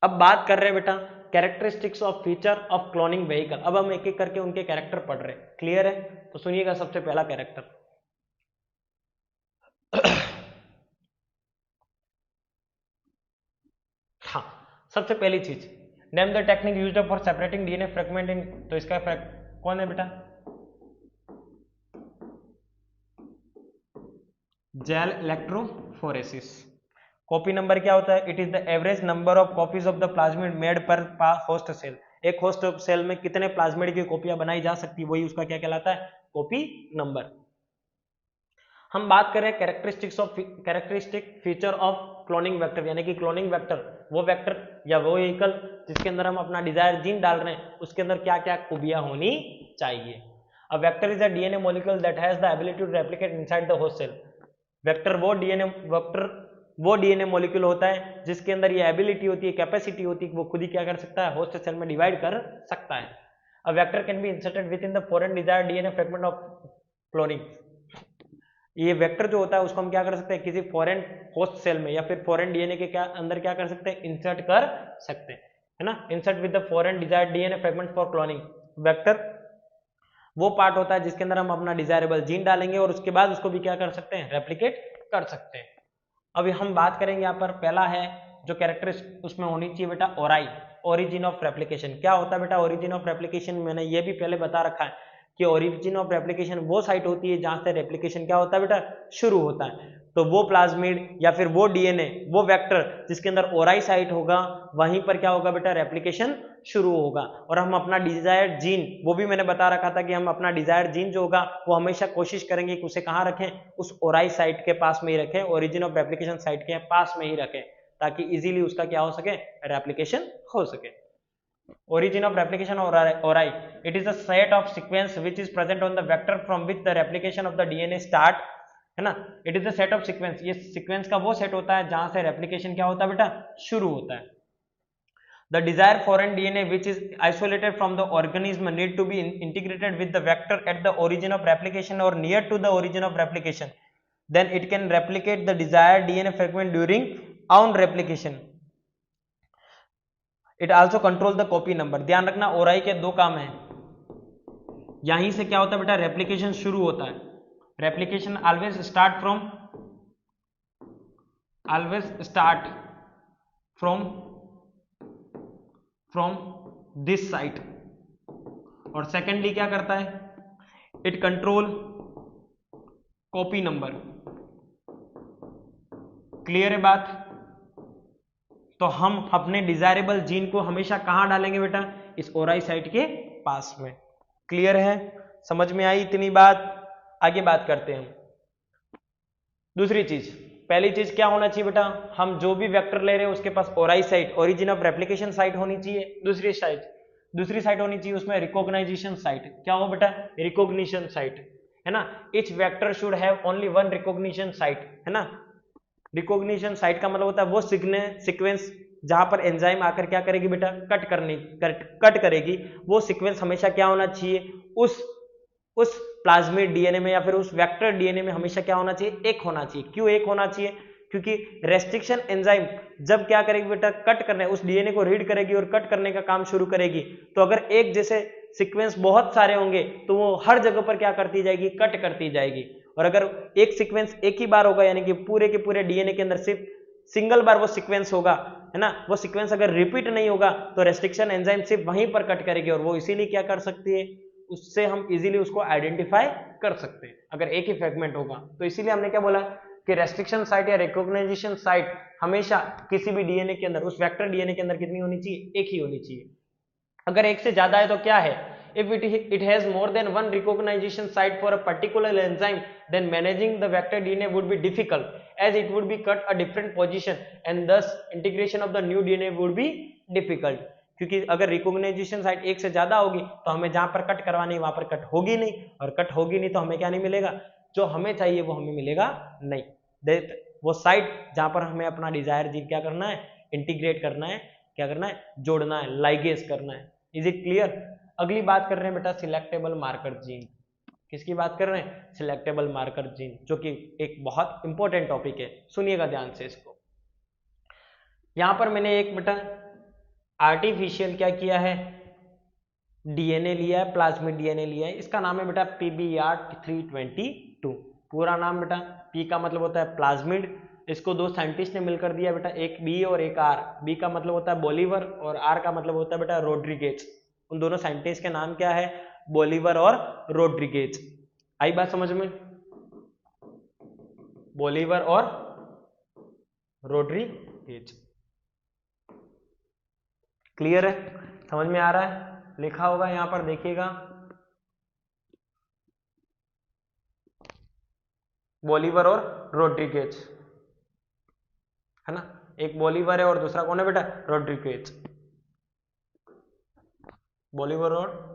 अब बात कर रहे हैं बेटा characteristics of feature of cloning vehicle. अब हम एक एक करके उनके कैरेक्टर पढ़ रहे हैं। क्लियर है। तो सुनिएगा सबसे पहला कैरेक्टर। हाँ, सबसे पहली चीज, name the technique used for separating DNA fragment in, तो इसका कौन है बेटा, जेल इलेक्ट्रोफोरेसिस। कॉपी नंबर क्या होता है, it is the average number of copies of the plasmid made पर होस्ट सेल। एक होस्ट सेल में कितने प्लाज्मिड की कॉपियां बनाई जा सकती है, वही उसका क्या कहलाता है, कॉपी नंबर। हम बात करें characteristic feature of cloning vector, यानी कि क्लोनिंग वेक्टर वो वेक्टर या वो व्हीकल जिसके अंदर हम अपना डिजायर जीन डाल रहे हैं, उसके अंदर क्या क्या खूबियां होनी चाहिए। A vector is a DNA molecule that has the ability to replicate inside the host cell. Vector वो डीएनए मॉलिक्यूल होता है जिसके अंदर ये एबिलिटी होती है, कैपेसिटी होती है कि वो खुद ही क्या कर सकता है, होस्ट सेल में डिवाइड कर सकता है। A vector can be inserted with in the foreign desired DNA fragment of cloning. ये वेक्टर जो होता है उसको हम क्या कर सकते हैं, किसी फॉरेन होस्ट सेल में या फिर फॉरेन डीएनए के क्या अंदर क्या कर सकते हैं, इंसर्ट कर सकते हैं, है ना। Insert with the foreign desired DNA fragment for cloning. Vector वो पार्ट होता है जिसके अंदर हम अपना डिजायरेबल जीन डालेंगे और उसके बाद उसको भी क्या कर सकते हैं, रेप्लिकेट कर सकते हैं। अभी हम बात करेंगे यहाँ पर, पहला है जो कैरेक्टर उसमें होनी चाहिए बेटा, ओराई, ओरिजिन ऑफ रेप्लिकेशन। क्या होता है बेटा ओरिजिन ऑफ रेप्लिकेशन, मैंने ये भी पहले बता रखा है कि ओरिजिन ऑफ रेप्लिकेशन वो साइट होती है जहां से रेप्लिकेशन क्या होता है बेटा, शुरू होता है। तो वो प्लाज्मिड या फिर वो डीएनए वो वेक्टर जिसके अंदर ओराई साइट होगा, वहीं पर क्या होगा बेटा, रेप्लिकेशन शुरू होगा। और हम अपना डिजायर्ड जीन, वो भी मैंने बता रखा था कि हम अपना डिजायर्ड जीन जो होगा वो हमेशा कोशिश करेंगे कि उसे कहाँ रखें, उस ओराई साइट के पास में ही रखें, ओरिजिन ऑफ रेप्लिकेशन साइट के पास में ही रखें, ताकि इजीली उसका क्या हो सके, रेप्लिकेशन हो सके। Origin of replication or ORI, it is a set of sequence which is present on the vector from which the replication of the DNA start, है ना। It is a set of sequence, ये sequence का वो set होता है जहां से replication क्या होता है बेटा, शुरू होता है। The desired foreign DNA which is isolated from the organism need to be integrated with the vector at the origin of replication or near to the origin of replication, then it can replicate the desired DNA fragment during own replication. It also control the copy number. ध्यान रखना ओराई के दो काम है, यहीं से क्या होता है बेटा, रेप्लिकेशन शुरू होता है। Replication always start from this site. और सेकेंडली क्या करता है, it control copy number. Clear है बात। तो हम अपने डिजायरेबल जीन को हमेशा कहां डालेंगे बेटा, इस ओराई साइट के पास में। क्लियर है, समझ में आई इतनी बात। आगे बात करते हैं हम दूसरी चीज। पहली चीज क्या होना चाहिए बेटा, हम जो भी वेक्टर ले रहे हैं उसके पास ori site, origin of replication site होनी चाहिए। दूसरी साइट होनी चाहिए उसमें रिकॉग्नाइजेशन साइट। क्या हो बेटा, रिकॉग्निशन साइट, है ना। Each vector should have only one recognition site, है ना। रिकॉग्निशन साइट का मतलब होता है वो सीक्वेंस जहां पर एंजाइम आकर क्या करेगी बेटा, कट करेगी। वो सीक्वेंस हमेशा क्या होना चाहिए, उस प्लाज्मिड डीएनए में या फिर उस वेक्टर डीएनए में हमेशा क्या होना चाहिए, एक होना चाहिए। क्यों एक होना चाहिए, क्योंकि रेस्ट्रिक्शन एंजाइम जब क्या करेगी बेटा, कट करने, उस डीएनए को रीड करेगी और कट करने का काम शुरू करेगी। तो अगर एक जैसे सीक्वेंस बहुत सारे होंगे तो वो हर जगह पर क्या करती जाएगी, कट करती जाएगी। और अगर एक सीक्वेंस एक ही बार होगा, यानी कि पूरे के पूरे डीएनए के अंदर सिर्फ सिंगल बार वो सीक्वेंस होगा, है ना, वो सीक्वेंस अगर रिपीट नहीं होगा तो रेस्ट्रिक्शन एंजाइम सिर्फ वहीं पर कट करेगी। और वो इसीलिए क्या कर सकती है, उससे हम इजीली उसको आइडेंटिफाई कर सकते हैं अगर एक ही फ्रेगमेंट होगा। तो इसीलिए हमने क्या बोला कि रेस्ट्रिक्शन साइट या रिकॉग्नाइजेशन साइट हमेशा किसी भी डीएनए के अंदर, उस वेक्टर डीएनए के अंदर कितनी होनी चाहिए, एक ही होनी चाहिए। अगर एक से ज्यादा है तो क्या है, if it has more than one recognition site for a particular enzyme, then managing the vector DNA would be difficult, as it would be cut a different position and thus integration of the new DNA would be difficult. क्योंकि अगर recognition site एक से ज्यादा होगी तो हमें जहां पर कट करवानी वहां पर कट होगी नहीं, और कट होगी नहीं तो हमें क्या नहीं मिलेगा, जो हमें चाहिए वो हमें मिलेगा नहीं। वो साइट जहां पर हमें अपना डिजायर जीन क्या करना है, इंटीग्रेट करना है, क्या करना है, जोड़ना है, लाइगेज करना है। Is it clear? अगली बात कर रहे हैं बेटा सिलेक्टेबल मार्कर जीन। किसकी बात कर रहे हैं? सिलेक्टेबल मार्कर जीन, जो कि एक बहुत इंपॉर्टेंट टॉपिक है, सुनिएगा ध्यान से इसको। यहां पर मैंने एक बेटा आर्टिफिशियल क्या किया है, डीएनए लिया है, प्लाज्मिड डीएनए लिया है, इसका नाम है बेटा PBR322। पूरा नाम बेटा, पी का मतलब होता है प्लाज्मिड, इसको दो साइंटिस्ट ने मिलकर दिया बेटा, एक बी और एक आर। बी का मतलब होता है बोलीवर और आर का मतलब होता है बेटा रोड्रिगेज। उन दोनों साइंटिस्ट के नाम क्या है? बोलीवर और रोड्रिगेज। आई बात समझ में? बोलीवर और रोड्रिगेज। क्लियर है? समझ में आ रहा है? लिखा होगा यहां पर, देखिएगा बोलीवर और रोड्रिगेज, है ना। एक बोलीवर है और दूसरा कौन है बेटा? रोड्रिगेज। बोलीवर और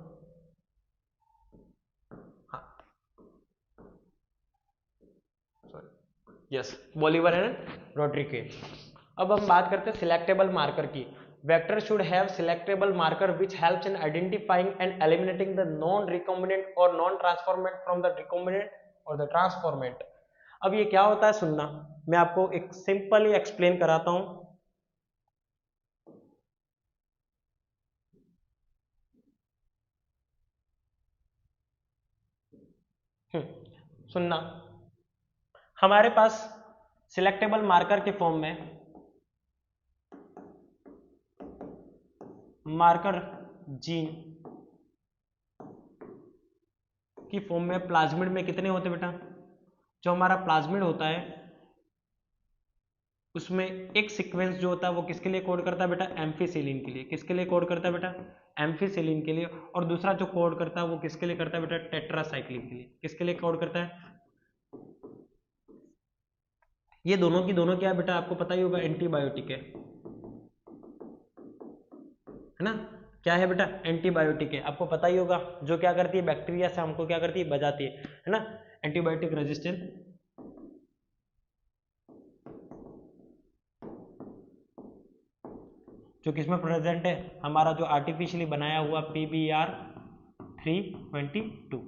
यस, बोलीवर एंड रोड्रिगेज। अब हम बात करते हैं सिलेक्टेबल मार्कर की। Vector should have selectable marker which helps in identifying and eliminating the non-recombinant or non-transformant from the recombinant or the transformant। अब ये क्या होता है सुनना, मैं आपको एक सिंपली एक्सप्लेन कराता हूं। सुनना, हमारे पास सिलेक्टेबल मार्कर के फॉर्म में मार्कर जीन की फॉर्म में प्लाज्मिड में कितने होते हैं बेटा? जो हमारा प्लाज्मिड होता है उसमें एक सीक्वेंस जो होता है वो किसके लिए कोड करता है बेटा? एम्फीसिलिन के लिए। किसके लिए कोड करता है बेटा? एम्फीसिलिन के लिए। और दूसरा जो कोड करता है वो किसके लिए करता है बेटा? टेट्रासाइक्लिन के लिए। किसके लिए कोड करता है? ये दोनों की दोनों क्या है बेटा? आपको पता ही होगा, एंटीबायोटिक है ना। क्या है बेटा? एंटीबायोटिक है, आपको पता ही होगा। जो क्या करती है? बैक्टीरिया से हमको क्या करती है? बचाती है ना। एंटीबायोटिक रेजिस्टेंस जो किसमें प्रेजेंट है? हमारा जो आर्टिफिशियली बनाया हुआ PBR322।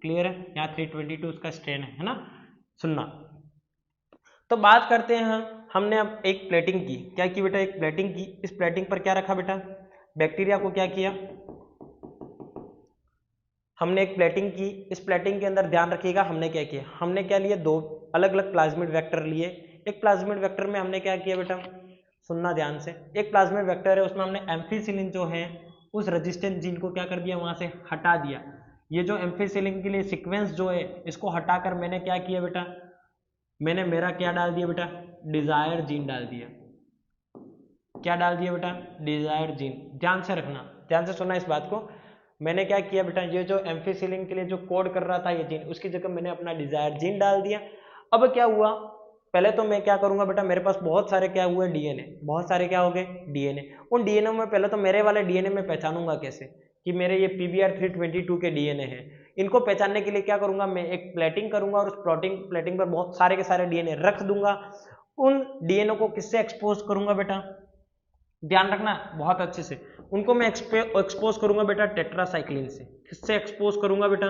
क्लियर है? यहाँ 322 उसका स्ट्रेन है ना। सुनना, तो बात करते हैं हमने अब एक प्लेटिंग की। क्या की बेटा? एक प्लेटिंग की। इस प्लेटिंग पर क्या रखा बेटा? बैक्टीरिया को क्या किया? हमने एक प्लेटिंग की। इस प्लेटिंग के अंदर ध्यान रखिएगा हमने क्या किया? हमने क्या लिए? दो अलग अलग प्लाज्मिड वेक्टर लिए। एक प्लाज्मिड वेक्टर में हमने क्या किया बेटा? सुनना ध्यान से, एक प्लाज्मिड वेक्टर है उसमें हमने एम्फीसिलिन जो है उस रेजिस्टेंस जीन को क्या कर दिया? वहां से हटा दिया। ये जो एम्फीसिलिन के लिए सीक्वेंस जो है इसको हटाकर मैंने क्या किया बेटा? मैंने मेरा क्या डाल दिया बेटा? डिजायर जीन डाल दिया। क्या डाल दिया बेटा? Desire gene. ध्यान से रखना, ध्यान से सुनना इस बात को। मैंने क्या किया बेटा? ये जो एम्फीसिलिन के लिए जो कोड कर रहा था ये जीन, उसकी जगह मैंने अपना डिजायर जीन डाल दिया। अब क्या हुआ? पहले तो मैं क्या करूंगा बेटा? मेरे पास बहुत सारे क्या हुए? डीएनए। बहुत सारे क्या हो गए? डीएनए। उन डीएनए में पहले तो मेरे वाले डीएनए में पहचानूंगा कैसे कि मेरे ये PBR322 के डीएनए हैं। इनको पहचानने के लिए क्या करूंगा? मैं एक प्लेटिंग करूंगा और उस प्लेटिंग पर बहुत सारे के सारे डीएनए रख दूंगा। उन डीएनए को किससे एक्सपोज करूंगा बेटा? ध्यान रखना बहुत अच्छे से। उनको मैं एक्सपोज करूंगा बेटा टेट्रासाइक्लिन से। किससे एक्सपोज करूंगा बेटा?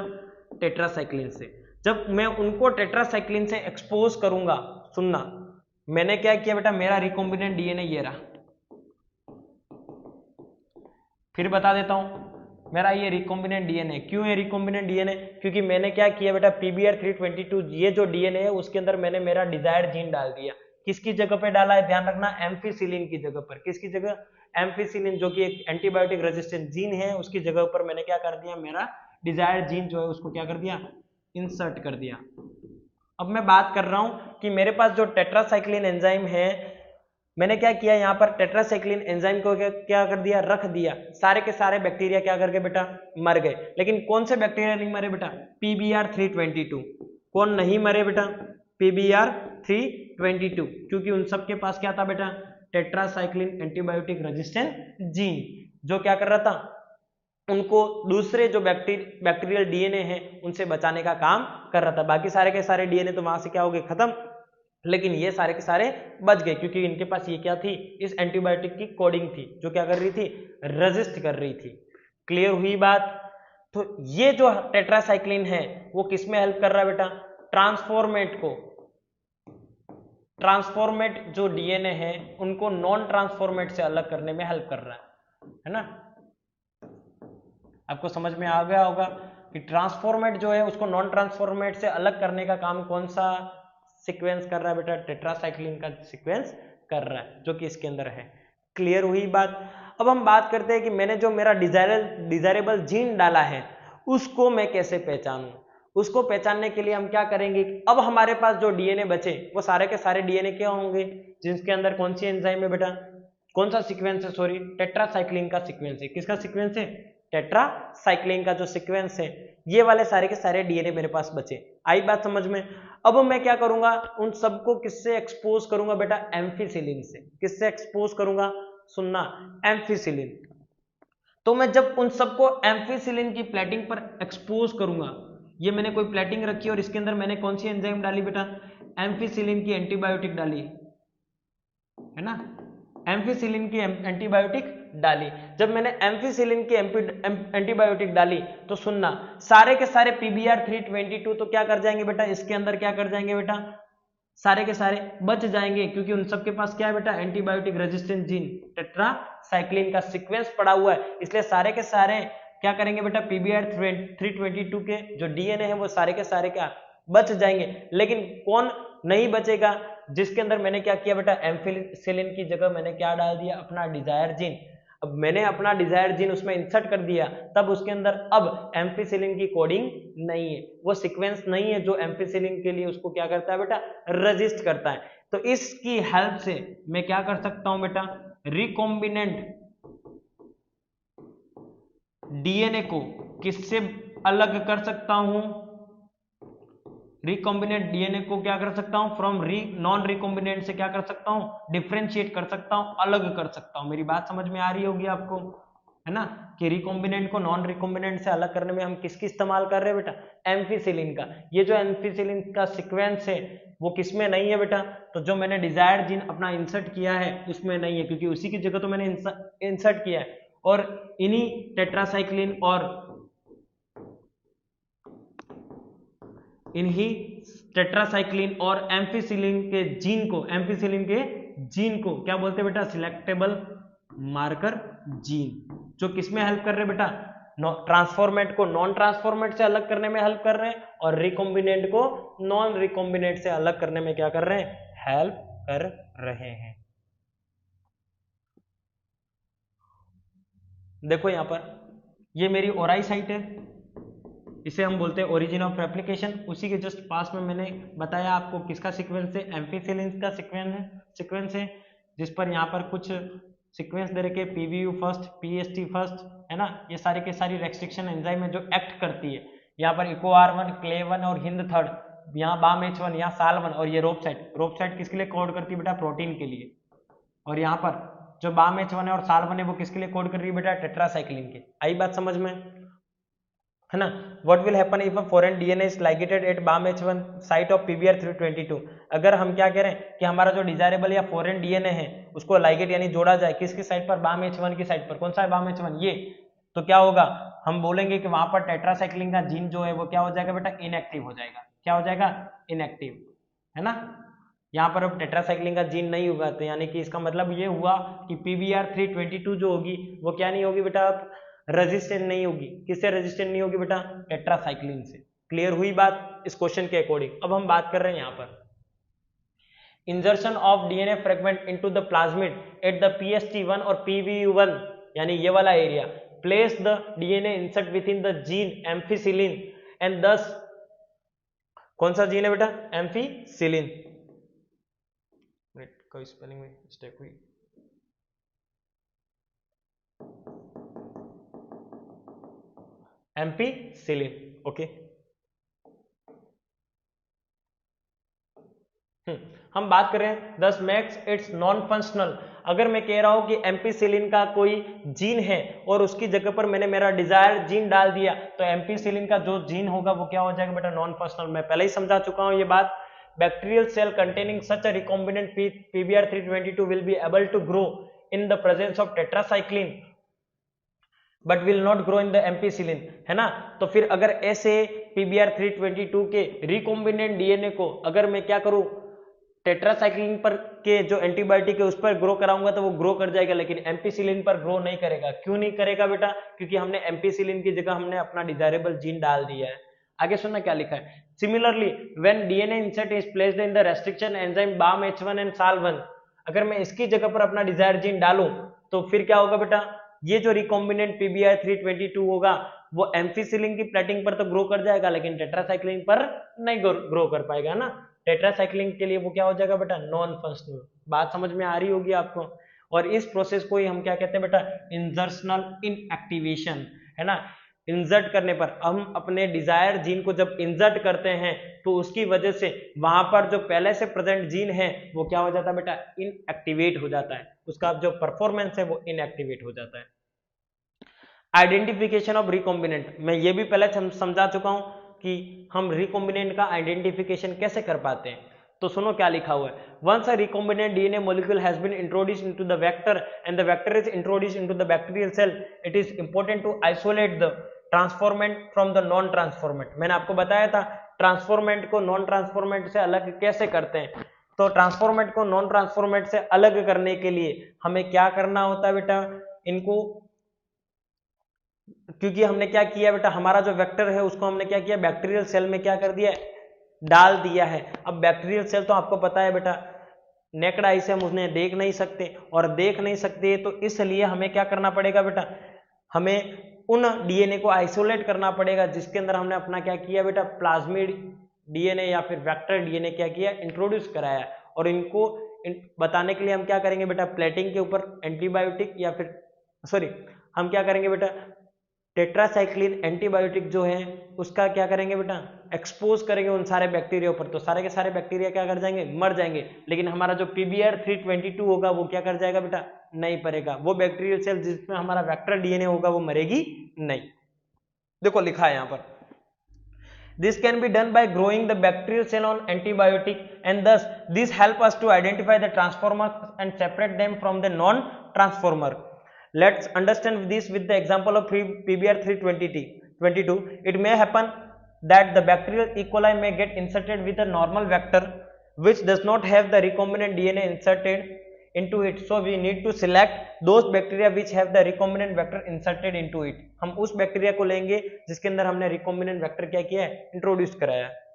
टेट्रासाइक्लिन से। जब मैं उनको टेट्रासाइक्लिन से एक्सपोज करूंगा, सुनना, मैंने क्या किया बेटा? मेरा रिकॉम्बिनेंट डीएनए ये रहा। फिर बता देता हूं, मेरा ये रिकॉम्बिनेंट डीएनए क्यों है? रिकॉम्बिनेंट डीएनए क्योंकि मैंने क्या किया बेटा? PBR322 ये जो डीएनए है उसके अंदर मैंने मेरा डिजायर्ड जीन डाल दिया। किसकी जगह पे डाला है? ध्यान रखना, एम्फीसिलिन की जगह पर। किसकी जगह? एम्फीसिलिन, जो कि एक एंटीबायोटिक रेजिस्टेंट जीन है, उसकी जगह पर मैंने क्या कर दिया? मेरा डिजायर्ड जीन जो है उसको क्या कर दिया? इंसर्ट कर दिया। अब मैं बात कर रहा हूं कि मेरे पास जो टेट्रासाइक्लिन एंजाइम है, मैंने क्या किया यहाँ पर टेट्रासाइक्लिन एंजाइम को क्या कर दिया, रख दिया, सारे के सारे बैक्टीरिया क्या करके बेटा मर गए। लेकिन कौन से बैक्टीरिया नहीं मरे बेटा, PBr322। कौन नहीं मरे बेटा, PBr322, क्योंकि उन सब के पास क्या था बेटा, टेट्रासाइक्लिन एंटीबायोटिक रेजिस्टेंट जीन, जो क्या कर रहा था, उनको दूसरे जो बैक्टीरियल डीएनए है उनसे बचाने का काम कर रहा था। बाकी सारे के सारे डीएनए तो वहां से क्या हो गए, खत्म, लेकिन ये सारे के सारे बच गए, क्योंकि इनके पास ये क्या थी, इस एंटीबायोटिक की कोडिंग थी, जो क्या कर रही थी, रेजिस्ट कर रही थी। क्लियर हुई बात। तो ये जो टेट्रासाइक्लिन है वो किस में हेल्प कर रहा है बेटा, ट्रांसफॉर्मेट जो डीएनए है उनको नॉन ट्रांसफॉर्मेट से अलग करने में हेल्प कर रहा है ना। आपको समझ में आ गया होगा कि ट्रांसफॉर्मेट जो है उसको नॉन ट्रांसफॉर्मेट से अलग करने का काम कौन सा सीक्वेंस कर रहा है बेटा, टेट्रासाइक्लिन का सीक्वेंस कर रहा है, जो कि इसके अंदर है। क्लियर हुई बात। अब हम बात करते हैं कि मैंने जो मेरा डिजायरेबल जीन डाला है उसको मैं कैसे पहचानूं। उसको पहचानने के लिए हम क्या करेंगे, अब हमारे पास जो डीएनए बचे वो सारे के सारे डीएनए क्या होंगे, जिसके अंदर कौन सी एंजाइम है बेटा, कौन सा सीक्वेंस है, सॉरी टेट्रासाइक्लिन का सीक्वेंस है। किसका सीक्वेंस है, टेट्रासाइक्लिन का जो सीक्वेंस है, ये वाले सारे के सारे डीएनए मेरे पास बचे। आई बात समझ में। अब मैं क्या करूंगा, उन सबको किससे एक्सपोज करूंगा बेटा, एम्फीसिलिन से। किससे एक्सपोज करूंगा, सुनना, एम्फीसिलिन। तो मैं जब उन सबको एम्फीसिलिन की प्लेटिंग पर एक्सपोज करूंगा, ये मैंने कोई प्लेटिंग रखी और इसके अंदर मैंने कौन सी एंजाइम डाली बेटा, एम्फीसिलिन की एंटीबायोटिक डाली है ना, एम्फीसिलिन की एंटीबायोटिक डाली। जब मैंने एम्फीसिलिन की एंटीबायोटिक डाली तो सुनना, सारे के सारे PBr322 तो क्या कर जाएंगे बेटा, इसके अंदर क्या कर जाएंगे बेटा, सारे के सारे बच जाएंगे, क्योंकि उन सब के पास क्या है बेटा, एंटीबायोटिक रेजिस्टेंट जीन टेट्रासाइक्लिन का सीक्वेंस पड़ा हुआ है। इसलिए सारे के सारे क्या करेंगे बेटा, PBr322 के जो डीएनए है वो सारे के सारे क्या बच जाएंगे। लेकिन कौन नहीं बचेगा, जिसके अंदर मैंने क्या किया बेटा, एम्फीसिलिन की जगह मैंने क्या डाल दिया, अपना डिजायर जीन। अब मैंने अपना डिजायर जीन उसमें इंसर्ट कर दिया, तब उसके अंदर अब एम्फीसिलिन की कोडिंग नहीं है, वो सीक्वेंस नहीं है जो एम्फीसिलिन के लिए उसको क्या करता है बेटा, रेजिस्ट करता है। तो इसकी हेल्प से मैं क्या कर सकता हूं बेटा, रिकॉम्बिनेंट डीएनए को किससे अलग कर सकता हूं, रिकॉम्बिनेंट डीएनए को क्या कर सकता हूं, फ्रॉम नॉन रिकॉम्बिनेंट से क्या कर सकता हूं, डिफरेंशिएट कर सकता हूं, अलग कर सकता हूं। मेरी बात समझ में आ रही होगी आपको, है ना, कि रिकॉम्बिनेंट को नॉन रिकॉम्बिनेंट से अलग करने में हम किसकी इस्तेमाल कर रहे हैं बेटा, एम्फीसिलिन का। ये जो एम्फीसिलिन का सीक्वेंस है वो किसमें नहीं है बेटा, तो जो मैंने डिजायर्ड जीन अपना इंसर्ट किया है उसमें नहीं है, क्योंकि उसी की जगह तो मैंने इंसर्ट किया है। और इन्हीं टेट्रासाइक्लिन और इन्हीं टेट्रासाइक्लिन और एम्फीसिलिन के जीन को क्या बोलते हैं बेटा, सिलेक्टेबल मार्कर जीन, जो किसमें हेल्प कर रहे हैं बेटा, ट्रांसफॉर्मेट को नॉन ट्रांसफॉर्मेट से अलग करने में हेल्प कर रहे हैं, और रिकॉम्बिनेंट को नॉन रिकॉम्बिनेंट से अलग करने में क्या कर रहे हैं, हेल्प कर रहे हैं। देखो यहां पर ये मेरी ओराई साइट है, इसे हम बोलते हैं ओरिजिन ऑफ रेप्लिकेशन। उसी के जस्ट पास में मैंने बताया आपको किसका सीक्वेंस है, एम्फीसिलिन का सीक्वेंस है, जिस पर यहाँ पर कुछ सीक्वेंस दे रखे, PVU फर्स्ट, PST फर्स्ट, है ना। ये सारी के सारी रेस्ट्रिक्शन एंजाइम है जो एक्ट करती है। यहाँ पर इकोR1, क्ले1 और हिंद थर्ड, यहाँ BAMH1, यहाँ साल1, और ये रोपसाइट किसके लिए कोड करती है बेटा, प्रोटीन के लिए। और यहाँ पर जो BAMH1 है और साल1 है वो किसके लिए कोड कर रही है बेटा, टेट्रासाइक्लिन के। आई बात समझ में, है ना। What will happen if a foreign DNA is ligated at BAMH1 site of PBr322। अगर हम क्या करें कि हमारा जो डिजायरेबल या फॉरेन डीएनए है उसको लाइगेट यानी जोड़ा जाए किसकी साइट पर, BAMH1 की साइट पर। कौन सा है BAMH1, ये। तो क्या होगा, हम बोलेंगे कि वहां पर टेट्रासाइक्लिन का जीन जो है वो क्या हो जाएगा बेटा, इनएक्टिव हो जाएगा। क्या हो जाएगा, इनएक्टिव, है ना। यहाँ पर अब टेट्रासाइक्लिन का जीन नहीं होगा, तो यानी कि इसका मतलब ये हुआ कि PBr322 जो होगी वो क्या नहीं होगी बेटा, रेजिस्टेंट नहीं होगी। किससे रेजिस्टेंट नहीं होगी बेटा, टेट्रासाइक्लिन से। क्लियर हुई बात इस क्वेश्चन के अकॉर्डिंग। अब हम बात कर रहे हैं यहाँ पर इंजर्शन of DNA fragment into the plasmid at the PST1 और PVU1, यानी ये वाला area. Place the DNA insert with in the gene ampicillin and दस, कौन सा जीन है बेटा, एम्फीसिलिन। कोई स्पेलिंग में मिस्टेक हुई। Ampicillin, okay. हम बात करें दस मैक्स इट्स नॉन फंक्शनल। अगर मैं कह रहा हूं कि एम्पीसिलिन का कोई जीन है और उसकी जगह पर मैंने मेरा डिजायर जीन डाल दिया, तो एम्पीसिलिन का जो जीन होगा वो क्या हो जाएगा बेटा, नॉन फंक्शनल। मैं पहले ही समझा चुका हूं ये बात। Bacterial cell containing such a recombinant PBr322 will be able to grow in the presence of tetracycline but will not grow in the ampicillin, है ना। तो फिर अगर ऐसे PBr322 के रिकॉम्बिनेंट डीएनए को अगर मैं क्या करूं, टेट्रासाइक्लिन पर के जो एंटीबायोटिक है उस पर ग्रो कराऊंगा तो वो ग्रो कर जाएगा, लेकिन एम्पीसिलिन पर ग्रो नहीं करेगा। क्यों नहीं करेगा बेटा, क्योंकि हमने एम्पीसिलिन की जगह हमने अपना डिजायरेबल जीन डाल दिया है। आगे सुनना क्या लिखा है। Similarly when DNA insert is placed in the restriction enzyme BAM-H1 and SAL1, अगर मैं इसकी जगह पर अपना डिजायर जीन डालूं तो फिर क्या होगा बेटा, ये जो रिकॉम्बिनेंट PBr322 होगा वो एम्फिसिलिन की प्लेटिंग पर तो ग्रो कर जाएगा, लेकिन टेट्रासाइक्लिन पर नहीं ग्रो कर पाएगा ना। टेट्रासाइक्लिन के लिए वो क्या हो जाएगा बेटा, नॉन फंक्शनल। बात समझ में आ रही होगी आपको। और इस प्रोसेस को ही हम क्या कहते हैं बेटा, इंजर्शनल इनएक्टिवेशन, है ना। इंसर्ट करने पर हम अपने डिजायर जीन को जब इंसर्ट करते हैं तो उसकी वजह से वहां पर जो पहले से प्रेजेंट जीन है वो क्या हो जाता है बेटा, इनएक्टिवेट हो जाता है, उसका जो परफॉर्मेंस है वो इनएक्टिवेट हो जाता है। आइडेंटिफिकेशन ऑफ रिकॉम्बिनेंट, मैं ये भी पहले समझा चुका हूं कि हम रिकॉम्बिनेंट का आइडेंटिफिकेशन कैसे कर पाते हैं। तो सुनो क्या लिखा हुआ है। Once a recombinant DNA molecule has been introduced into the vector and the vector is introduced into the bacterial cell, it is important to isolate the transformant from the non transformant. मैंने आपको बताया था transformant को non transformant से अलग कैसे करते हैं। तो ट्रांसफॉर्मेंट को नॉन ट्रांसफॉर्मेंट से अलग करने के लिए हमें क्या करना होता है बेटा, इनको, क्योंकि हमने क्या किया बेटा, हमारा जो वेक्टर है उसको हमने क्या किया, बैक्टीरियल सेल में क्या कर दिया, डाल दिया है। अब बैक्टीरियल सेल तो आपको पता है बेटा नेकड आई से हम उन्हें देख नहीं सकते, और देख नहीं सकते तो इसलिए हमें क्या करना पड़ेगा बेटा, हमें उन डीएनए को आइसोलेट करना पड़ेगा जिसके अंदर हमने अपना क्या किया बेटा, प्लाज्मिड डीएनए या फिर वेक्टर डीएनए क्या किया, इंट्रोड्यूस कराया। और इनको बताने के लिए हम क्या करेंगे बेटा, प्लेटिंग के ऊपर एंटीबायोटिक या फिर सॉरी हम क्या करेंगे बेटा, टेट्रासाइक्लिन एंटीबायोटिक जो है उसका क्या करेंगे बेटा, एक्सपोज करेंगे उन सारे बैक्टीरिया पर, तो सारे के सारे बैक्टीरिया क्या कर जाएंगे, मर जाएंगे। लेकिन हमारा जो PBr322 होगा वो क्या कर जाएगा बेटा, नहीं पड़ेगा। वो बैक्टीरियल सेल जिसमें हमारा वेक्टर डीएनए होगा वो मरेगी नहीं। देखो लिखा है यहां पर, this can be done by growing the bacterial cell on antibiotic and thus this help us to identify the transformers and separate them from the non transformer. Let's understand this with the example of PBr322. It may happen that the bacterial E. coli may get inserted with a normal vector which does not have the recombinant DNA inserted into it, so we need to select those bacteria which have the recombinant vector inserted into it. हम उस bacteria को लेंगे जिसके अंदर हमने recombinant vector क्या किया है, इंट्रोड्यूस कराया है।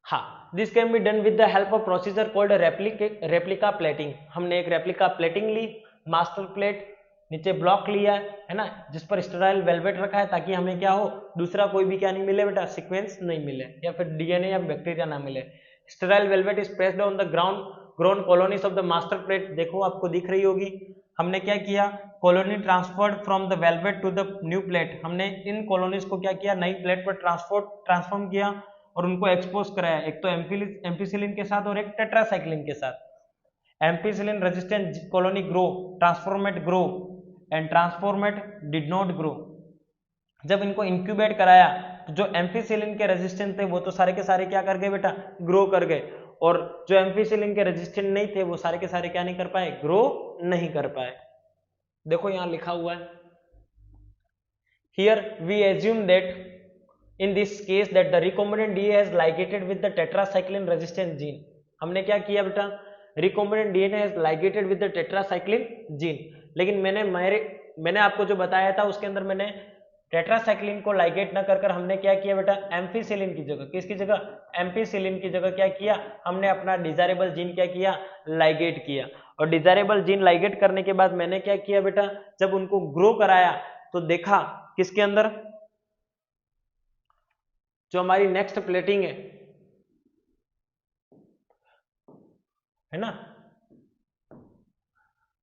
हाँ, this can be done with the help of procedure called replica plating. हमने एक रेप्लिका प्लेटिंग ली, मास्टर प्लेट नीचे ब्लॉक लिया है ना, जिस पर स्टेराइल वेलवेट रखा है ताकि हमें क्या हो, दूसरा कोई भी क्या नहीं मिले बेटा, सीक्वेंस नहीं मिले या फिर डीएनए या बैक्टीरिया ना मिले। Sterile velvet is placed on the ground colonies of the master plate. देखो आपको दिख रही होगी, हमने क्या किया, colony transferred from the velvet to the new plate. हमने इन कॉलोनीज को क्या किया, नई प्लेट पर ट्रांसफॉर्म किया और उनको एक्सपोज कराया, एक तो एम्पीसिलिन के साथ और एक टेट्रासाइक्लिन के साथ। Ampicillin resistant colony grow, transformant grow and transformant did not grow. जब इनको इंक्यूबेट कराया तो जो एम्फीसिलिन के रेजिस्टेंट थे वो तो सारे के सारे क्या कर गए बेटा, ग्रो कर गए, और जो एम्फीसिलिन के रेजिस्टेंट नहीं थे वो सारे के सारे क्या नहीं कर पाए, ग्रो नहीं कर पाए। देखो यहां लिखा हुआ है, here we assume that in this case that the recombinant DNA has ligated with the tetracycline resistant gene. हमने क्या किया बेटा, recombinant DNA has ligated with the tetracycline gene। लेकिन मैंने आपको जो बताया था उसके अंदर मैंने टेट्रासाइक्लिन को लाइगेट न कर हमने क्या किया बेटा, एम्फीसिलिन की जगह, किसकी जगह, एम्फीसिलिन की जगह क्या किया, हमने अपना डिजायरेबल जीन क्या किया, लाइगेट किया। और डिजायरेबल जीन लाइगेट करने के बाद मैंने क्या किया बेटा, जब उनको ग्रो कराया तो देखा किसके अंदर, जो हमारी नेक्स्ट प्लेटिंग है है ना।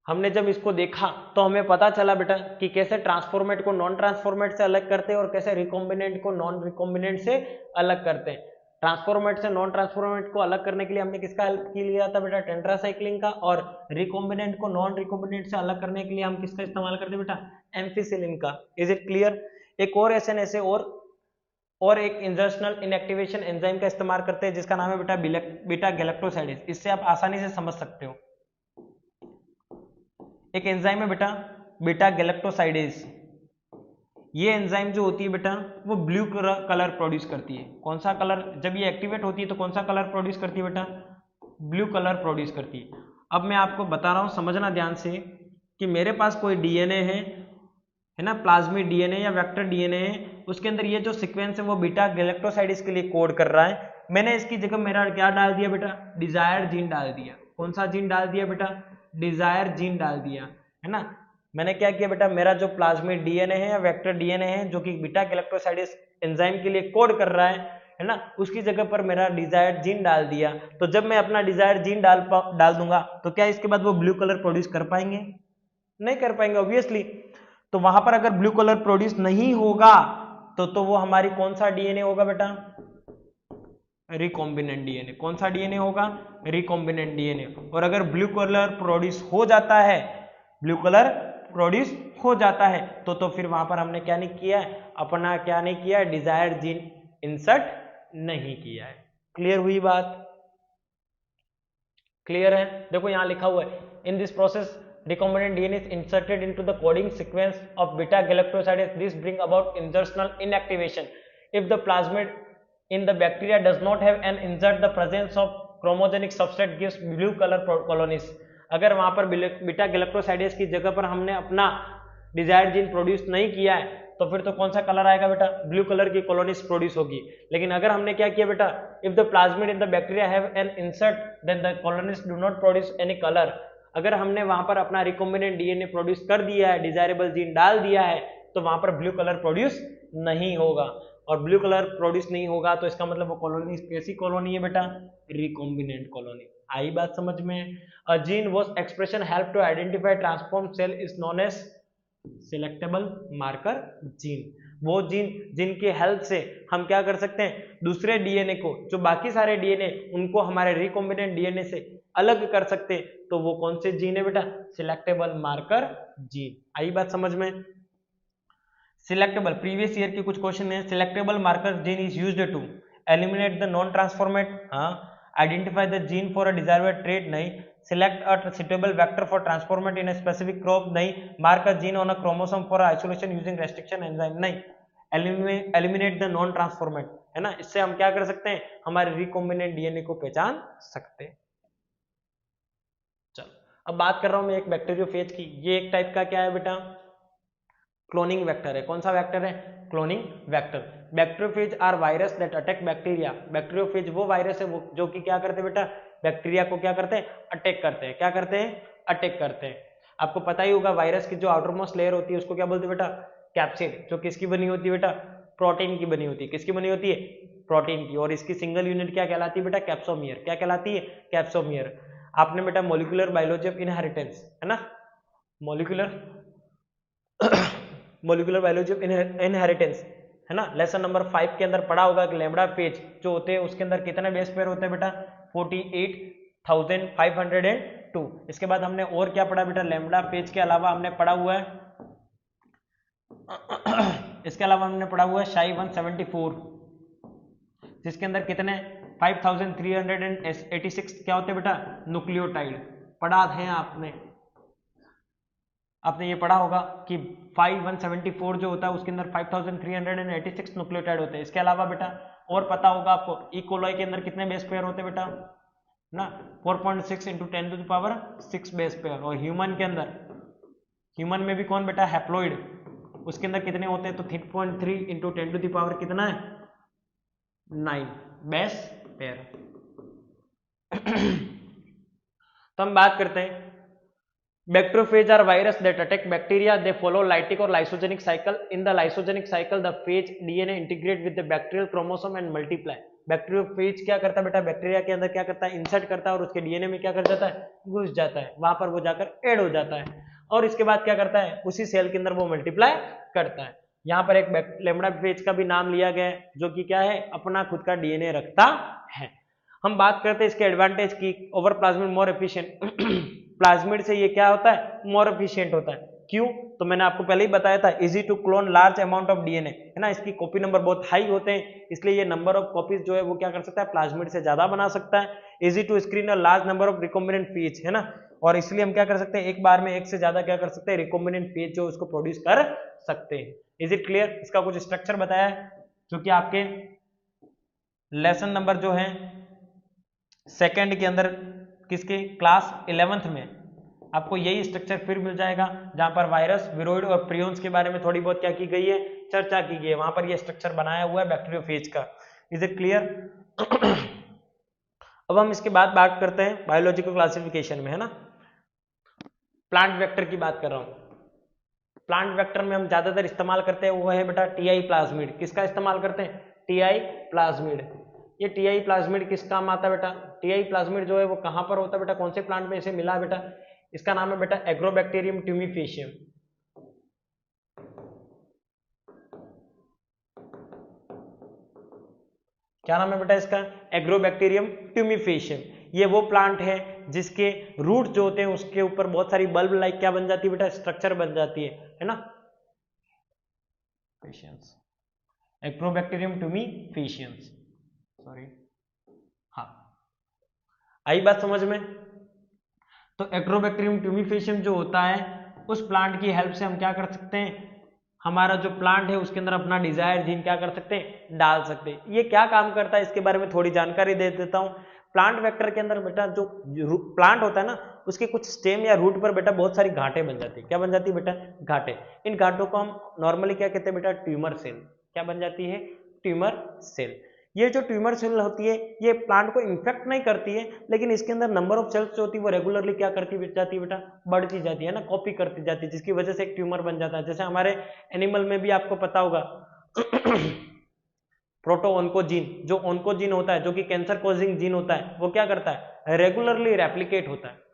हमने जब इसको देखा तो हमें पता चला बेटा कि कैसे ट्रांसफॉर्मेट को नॉन ट्रांसफॉर्मेट से अलग करते हैं और कैसे रिकॉम्बिनेंट को नॉन रिकॉम्बिनेंट से अलग करते हैं। ट्रांसफॉर्मेट से नॉन ट्रांसफॉर्मेट को अलग करने के लिए हमने किसका हेल्प की लिया था बेटा, टेट्रासाइक्लिन का, और रिकॉम्बिनेंट को नॉन रिकॉम्बिनेंट से अलग करने के लिए हम किसका इस्तेमाल करते हैं बेटा, एम्फिसिलिन का। Is it clear. एक और एसएनएस और एक इंजर्शनल इनएक्टिवेशन एंजाइम का इस्तेमाल करते हैं जिसका नाम है बेटा बीटा गैलेक्टोसाइडेज। इससे आप आसानी से समझ सकते हो। एक एंजाइम है बेटा बीटा गैलेक्टोसाइडेज। ये एंजाइम जो होती है बेटा वो ब्लू कलर प्रोड्यूस करती है। कौन सा कलर, जब ये एक्टिवेट होती है तो कौन सा कलर प्रोड्यूस करती है बेटा, ब्लू कलर प्रोड्यूस करती है। अब मैं आपको बता रहा हूं, समझना ध्यान से, कि मेरे पास कोई डीएनए है ना, प्लाज्मिड डीएनए या वेक्टर डीएनए है, उसके अंदर ये जो सीक्वेंस है वो बीटा गैलेक्टोसाइडेज के लिए कोड कर रहा है। मैंने इसकी जगह मेरा क्या डाल दिया बेटा, डिजायर जीन डाल दिया। कौन सा जीन डाल दिया बेटा, डिजायर जीन डाल दिया, है ना। मैंने क्या किया बेटा, मेरा जो प्लाज्मिड डीएनए है या वेक्टर डीएनए है जो कि बीटा गैलेक्टोसाइडेज एंजाइम के लिए कोड कर रहा है ना, उसकी जगह पर मेरा डिजायर्ड जीन डाल दिया। तो जब मैं अपना डिजायर्ड जीन डाल दूंगा तो क्या इसके बाद वो ब्लू कलर प्रोड्यूस कर पाएंगे, नहीं कर पाएंगे ऑब्वियसली। तो वहां पर अगर ब्लू कलर प्रोड्यूस नहीं होगा तो वो हमारी कौन सा डीएनए होगा बेटा, रिकॉम्बिनेंट डीएनए। कौन सा डीएनए होगा, रिकॉम्बिनेंट डीएनए। और अगर ब्लू कलर प्रोड्यूस हो जाता है, ब्लू कलर प्रोड्यूस हो जाता है तो फिर वहां पर हमने क्या नहीं किया है, अपना क्या नहीं किया, डिजायर्ड जीन इंसर्ट नहीं किया है। क्लियर हुई बात, क्लियर है। देखो यहां लिखा हुआ है, in this process recombinant DNA is inserted into the coding sequence of beta galactosidase. This bring about insertional inactivation. If the plasmid in the bacteria does not have an insert, the presence of chromogenic substrate gives blue color colonies. अगर वहां पर beta galactosidase की जगह पर हमने अपना desired gene produce नहीं किया है तो फिर तो कौन सा कलर आएगा बेटा, ब्लू कलर की कॉलोनीज प्रोड्यूस होगी। लेकिन अगर हमने क्या किया बेटा, if the plasmid in the bacteria have an insert then the colonies do not produce any colour. अगर हमने वहां पर अपना रिकॉम्बिनेंट डीएनए प्रोड्यूस कर दिया है, डिजायरेबल जीन डाल दिया है, तो वहां पर ब्लू कलर प्रोड्यूस नहीं होगा। और ब्लू कलर प्रोड्यूस नहीं होगा तो इसका मतलब वो कॉलोनी कैसी कॉलोनी है बेटा, रिकॉम्बिनेंट कॉलोनी। आई बात समझ में। A gene was expression help to identify transform cell is known as selectable marker gene. वो जीन जिनके हेल्प से हम क्या कर सकते हैं, दूसरे डीएनए को, जो बाकी सारे डीएनए उनको हमारे रिकॉम्बिनेंट डीएनए से अलग कर सकते हैं, तो वो कौन से जीन है बेटा, सिलेक्टेबल मार्कर जीन। आई बात समझ में। सिलेक्टेबल, प्रीवियस ईयर के कुछ क्वेश्चन है, selectable marker gene is used to eliminate the non transformant, हाँ, identify the gene for a desired trait, नहीं, select a suitable vector for transformation in a specific crop, नहीं, mark a gene on a chromosome for isolation using restriction enzyme, नहीं, eliminate the non transformate, है ना। इससे हम क्या कर सकते हैं, हमारे रिकॉम्बिनेंट डीएनए को पहचान सकते हैं। चलो अब बात कर रहा हूं मैं एक बैक्टीरियोफेज की। ये एक टाइप का क्या है बेटा, क्लोनिंग वेक्टर है। कौन सा वेक्टर है, cloning vector. Bacteriophage are virus that attack bacteria. Bacteriophage वो वायरस है वो जो कि क्या करते हैं बेटा, बैक्टीरिया को क्या करते हैं, अटैक करते हैं। क्या करते हैं, अटैक करते हैं। आपको पता ही होगा वायरस की जो आउटर मोस्ट लेयर होती है उसको क्या बोलते हैं बेटा, कैप्सिड, जो किसकी बनी होती है बेटा, प्रोटीन की बनी होती है। किसकी बनी होती है, प्रोटीन की। और इसकी सिंगल यूनिट क्या कहलाती है बेटा, कैप्सोमियर। क्या कहलाती है, कैप्सोमियर। आपने बेटा मॉलिक्यूलर बायोलॉजी ऑफ इनहेरिटेंस, है ना, मॉलिक्यूलर बायोलॉजी ऑफ इनहेरिटेंस, है ना, लेसन नंबर 5 के अंदर पढ़ा होगा कि लैम्बडा फेज जो होते हैं उसके अंदर कितने बेस पेयर होते हैं बेटा, 48,502। इसके बाद हमने और क्या पढ़ा बेटा, लैम्बडा फेज के अलावा हमने पढ़ा हुआ है इसके अलावा हमने पढ़ा हुआ है शाई 174, जिसके अंदर कितने 5386 क्या होते हैं बेटा, न्यूक्लियोटाइड। पढ़ा है आपने ये पढ़ा होगा कि 5174 जो होता है उसके अंदर 5386 न्यूक्लियोटाइड होते हैं। इसके अलावा बेटा और पता होगा आपको ई कोलाई के अंदर कितने बेस पेयर होते हैं बेटा ना, 4.6 × 10⁶ बेस पेयर। और ह्यूमन के अंदर, ह्यूमन में भी कौन बेटा, हैप्लॉइड, उसके अंदर कितने होते हैं तो 3.3 × 10⁻, कितना है 9 बेस पेयर। तो हम बात करते हैं Bacteriophage are virus that attack bacteria. They follow lytic or lysogenic cycle. In the lysogenic cycle, the phage DNA integrate with the bacterial chromosome and multiply. Bacteriophage क्या करता है बेटा, बैक्टीरिया के अंदर क्या करता है, इंसर्ट करता है और उसके डीएनए में क्या कर जाता है, घुस जाता है, वहां पर वो जाकर ऐड हो जाता है और इसके बाद क्या करता है, उसी सेल के अंदर वो मल्टीप्लाई करता है। यहाँ पर एक लैम्ब्डा फेज का भी नाम लिया गया है, जो कि क्या है, अपना खुद का डीएनए रखता है। हम बात करते हैं इसके एडवांटेज की, over plasmid more efficient. Plasmid से ये क्या होता है, मोर एफिशिएंट होता है। क्यों, तो मैंने आपको पहले ही बताया था, easy to clone large amount of DNA, है ना, इसकी कॉपी नंबर बहुत हाई होते हैं, इसलिए ये नंबर ऑफ कॉपीज जो है वो क्या कर सकता है, प्लाज्मिड से ज्यादा बना सकता है। Easy to screen a large number of recombinant phage, है ना, और इसलिए हम क्या कर सकते हैं, एक बार में एक से ज्यादा क्या कर सकते हैं, रिकॉम्बिनेंट फेज जो उसको प्रोड्यूस कर सकते हैं। Is it clear? इसका कुछ स्ट्रक्चर बताया है जो कि आपके लेसन नंबर जो है सेकेंड के अंदर, किसके, क्लास 11th में आपको यही स्ट्रक्चर फिर मिल जाएगा, जहां पर वायरस, विरोइड और प्रियोन्स के बारे में थोड़ी बहुत क्या की गई है, चर्चा की गई है, वहां पर ये स्ट्रक्चर बनाया हुआ है बैक्टीरियोफेज का। Is it clear? अब हम इसके बाद बात करते हैं बायोलॉजिकल क्लासिफिकेशन में, है ना, प्लांट वेक्टर की बात कर रहा हूं। प्लांट वेक्टर में हम ज्यादातर इस्तेमाल करते हैं वो है बेटा टीआई प्लाज्मिड। किसका इस्तेमाल करते हैं, टीआई प्लाज्मिड। ये टीआई प्लाज्मिड किस काम आता है बेटा, टीआई प्लाज्मिड जो है वो कहां पर होता है बेटा, कौन से प्लांट में इसे मिला है बेटा, इसका नाम है बेटा एग्रोबैक्टीरियम ट्यूमीफेशियम। क्या नाम है बेटा इसका, एग्रोबैक्टीरियम ट्यूमीफेशियम। ये वो प्लांट है जिसके रूट जो होते हैं उसके ऊपर बहुत सारी बल्ब लाइक क्या बन जाती है बेटा, स्ट्रक्चर बन जाती है ना, एग्रोबैक्टीरियम ट्यूमीफेशियम, सॉरी, हाँ, आई बात समझ में। तो एग्रोबैक्टीरियम ट्यूमीफेशियम जो होता है, उस प्लांट की हेल्प से हम क्या कर सकते हैं, हमारा जो प्लांट है उसके अंदर अपना डिजायर जीन क्या कर सकते हैं, डाल सकते हैं। ये क्या काम करता है इसके बारे में थोड़ी जानकारी दे देता हूं। प्लांट वेक्टर के अंदर बेटा जो प्लांट होता है ना, उसके कुछ स्टेम या रूट पर बेटा बहुत सारी गांठें बन जाती है। क्या बन जाती है बेटा, गांठें। इन गांठों को हम नॉर्मली क्या कहते हैं बेटा, ट्यूमर सेल। क्या बन जाती है, ट्यूमर सेल। ये जो ट्यूमर सेल होती है ये प्लांट को इन्फेक्ट नहीं करती है, लेकिन इसके अंदर नंबर ऑफ सेल्स जो होती है वो रेगुलरली क्या करती जाती है बेटा, बढ़ती जाती है ना, कॉपी करती जाती है, जिसकी वजह से एक ट्यूमर बन जाता है। जैसे हमारे एनिमल में भी आपको पता होगा प्रोटो ऑन्कोजीन, जो ऑन्कोजीन होता है जो कि कैंसर कॉजिंग जीन होता है, वो क्या करता है, रेगुलरली रेप्लिकेट होता है।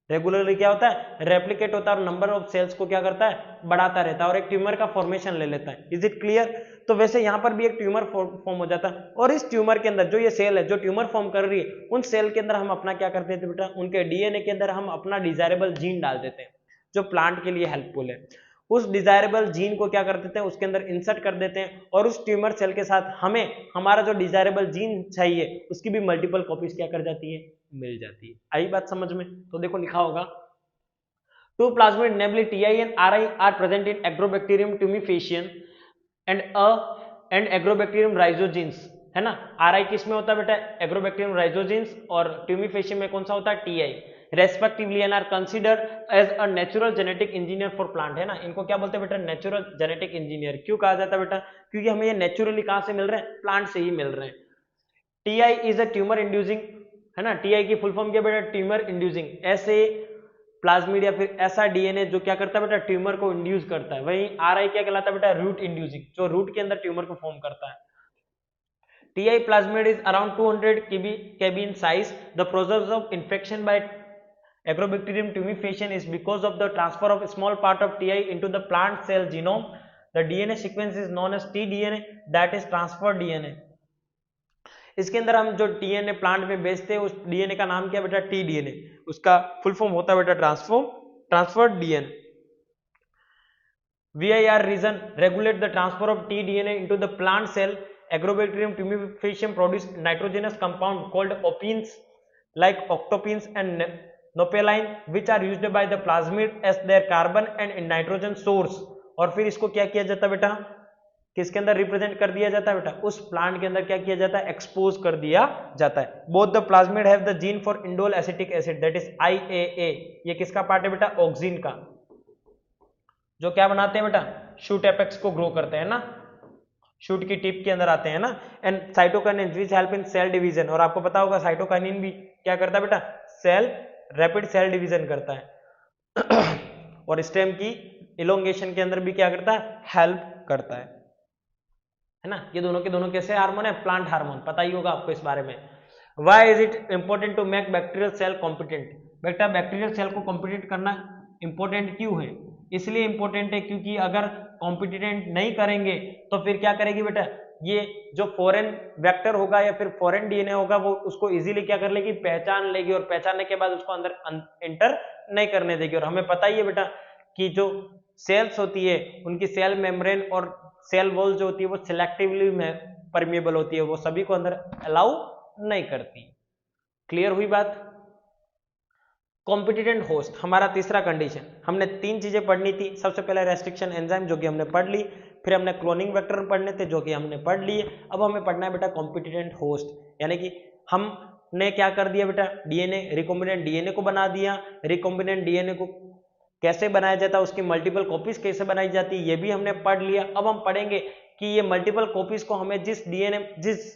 रेगुलरली क्या होता है, रेप्लिकेट होता है और नंबर ऑफ सेल्स को क्या करता है, बढ़ाता रहता है और एक ट्यूमर का फॉर्मेशन ले लेता है। Is it clear? तो वैसे यहां पर भी एक ट्यूमर फॉर्म हो जाता है और इस ट्यूमर के अंदर जो ये सेल है जो ट्यूमर फॉर्म कर रही है, उन सेल के अंदर हम अपना क्या करते थे बेटा, उनके डीएनए के अंदर हम अपना डिजायरेबल जीन डाल देते हैं जो प्लांट के लिए हेल्पफुल है। उस डिजायरेबल जीन को क्या कर देते हैं, उसके अंदर इंसर्ट कर देते हैं और उस ट्यूमर सेल के साथ हमें हमारा जो डिजायरेबल जीन चाहिए उसकी भी मल्टीपल कॉपीज क्या कर जाती है, मिल जाती है। आई बात समझ में? तो देखो लिखा होगा, two plasmid namely Ti and Ri are present in Agrobacterium tumefacium and Agrobacterium rhizogenes, है ना। Ri किस में होता है बेटा, Agrobacterium rhizogenes, और tumefacium में कौन सा होता है, Ti respectively, and are considered as a natural genetic engineer for plant, है ना। इनको क्या बोलते हैं बेटा, नेचुरल जेनेटिक इंजीनियर। क्यों कहा जाता है बेटा, क्योंकि हमें ये नेचुरली कहां से मिल रहे हैं, प्लांट से ही मिल रहे हैं। Ti is a tumour inducing, है ना, Ti की फुल फॉर्म क्या बेटा, ट्यूमर इंड्यूसिंग। ऐसे प्लाज्मिड या फिर ऐसा डीएनए जो क्या करता है बेटा, ट्यूमर को इंड्यूस करता है। वहीं आरआई क्या कहलाता है बेटा, रूट इंड्यूसिंग, जो रूट के अंदर ट्यूमर को फॉर्म करता है। TI plasmid is around 200 kb in size. The process of infection by Agrobacterium tumefacium is because of the transfer of a small part of Ti into the plant cell genome. The DNA sequence is known as tDNA, that is transferred DNA. इसके अंदर हम जो DNA plant में बेचते हैं उस DNA का नाम क्या बेटा, टीडीएनए। उसका फुल फॉर्म होता है बेटा transferred DNA. VIR region regulate the transfer of tDNA into the plant cell. Agrobacterium tumefacium produce nitrogenous compound called opines like octopines and nopalin, which are used by the plasmid as their carbon and nitrogen source. और फिर इसको क्या किया जाता है बेटा, किसके अंदर रिप्रेजेंट कर दिया जाता है बेटा, उस प्लांट के अंदर क्या किया जाता है, एक्सपोज कर दिया जाता है। Both the plasmid have the gene for indole acetic acid, that is IAA। ये किसका पार्ट है बेटा, ऑक्सिन का, जो क्या बनाते हैं बेटा, शूट एपेक्स को ग्रो करते हैं ना, शूट की टिप के अंदर आते हैं ना। And cytokinin which help in cell division, और आपको पता होगा साइटोकाइनिन भी क्या करता है बेटा, रैपिड सेल डिवीजन करता है और स्टेम की इलोंगेशन के अंदर भी क्या करता है, हेल्प करता है। है ना, ये दोनों के दोनों कैसे हार्मोन है, प्लांट हार्मोन, पता ही होगा आपको इस बारे में। Why is it important to make bacterial cell competent, बेटा बैक्टीरियल सेल को कॉम्पिटेंट करना इंपॉर्टेंट क्यों है, इसलिए इंपॉर्टेंट है क्योंकि अगर कॉम्पिटेंट नहीं करेंगे तो फिर क्या करेगी बेटा, ये जो फॉरेन वेक्टर होगा या फिर फॉरेन डीएनए होगा वो उसको इजीली क्या कर लेगी, पहचान लेगी, और पहचानने के बाद उसको अंदर एंटर नहीं करने देगी। और हमें पता ही है बेटा कि जो सेल्स होती है उनकी सेल मेम्ब्रेन और सेल वॉल जो होती है वो सिलेक्टिवली परमिएबल होती है, वो सभी को अंदर अलाउ नहीं करती। क्लियर हुई बात। कॉम्पिटिटेंट होस्ट हमारा तीसरा कंडीशन, हमने 3 चीजें पढ़नी थी। सबसे पहले रेस्ट्रिक्शन एंजाइम जो कि हमने पढ़ ली, फिर हमने क्लोनिंग वेक्टर पढ़ने थे जो कि हमने पढ़ लिए। अब हमें पढ़ना है बेटा कॉम्पिटिटेंट होस्ट, यानी कि हमने क्या कर दिया बेटा, डीएनए रिकॉम्बिनेंट डीएनए को बना दिया। रिकॉम्बिनेंट डीएनए को कैसे बनाया जाता है, उसकी मल्टीपल कॉपीज कैसे बनाई जाती है, ये भी हमने पढ़ लिया। अब हम पढ़ेंगे कि ये मल्टीपल कॉपीज को हमें जिस डीएनए जिस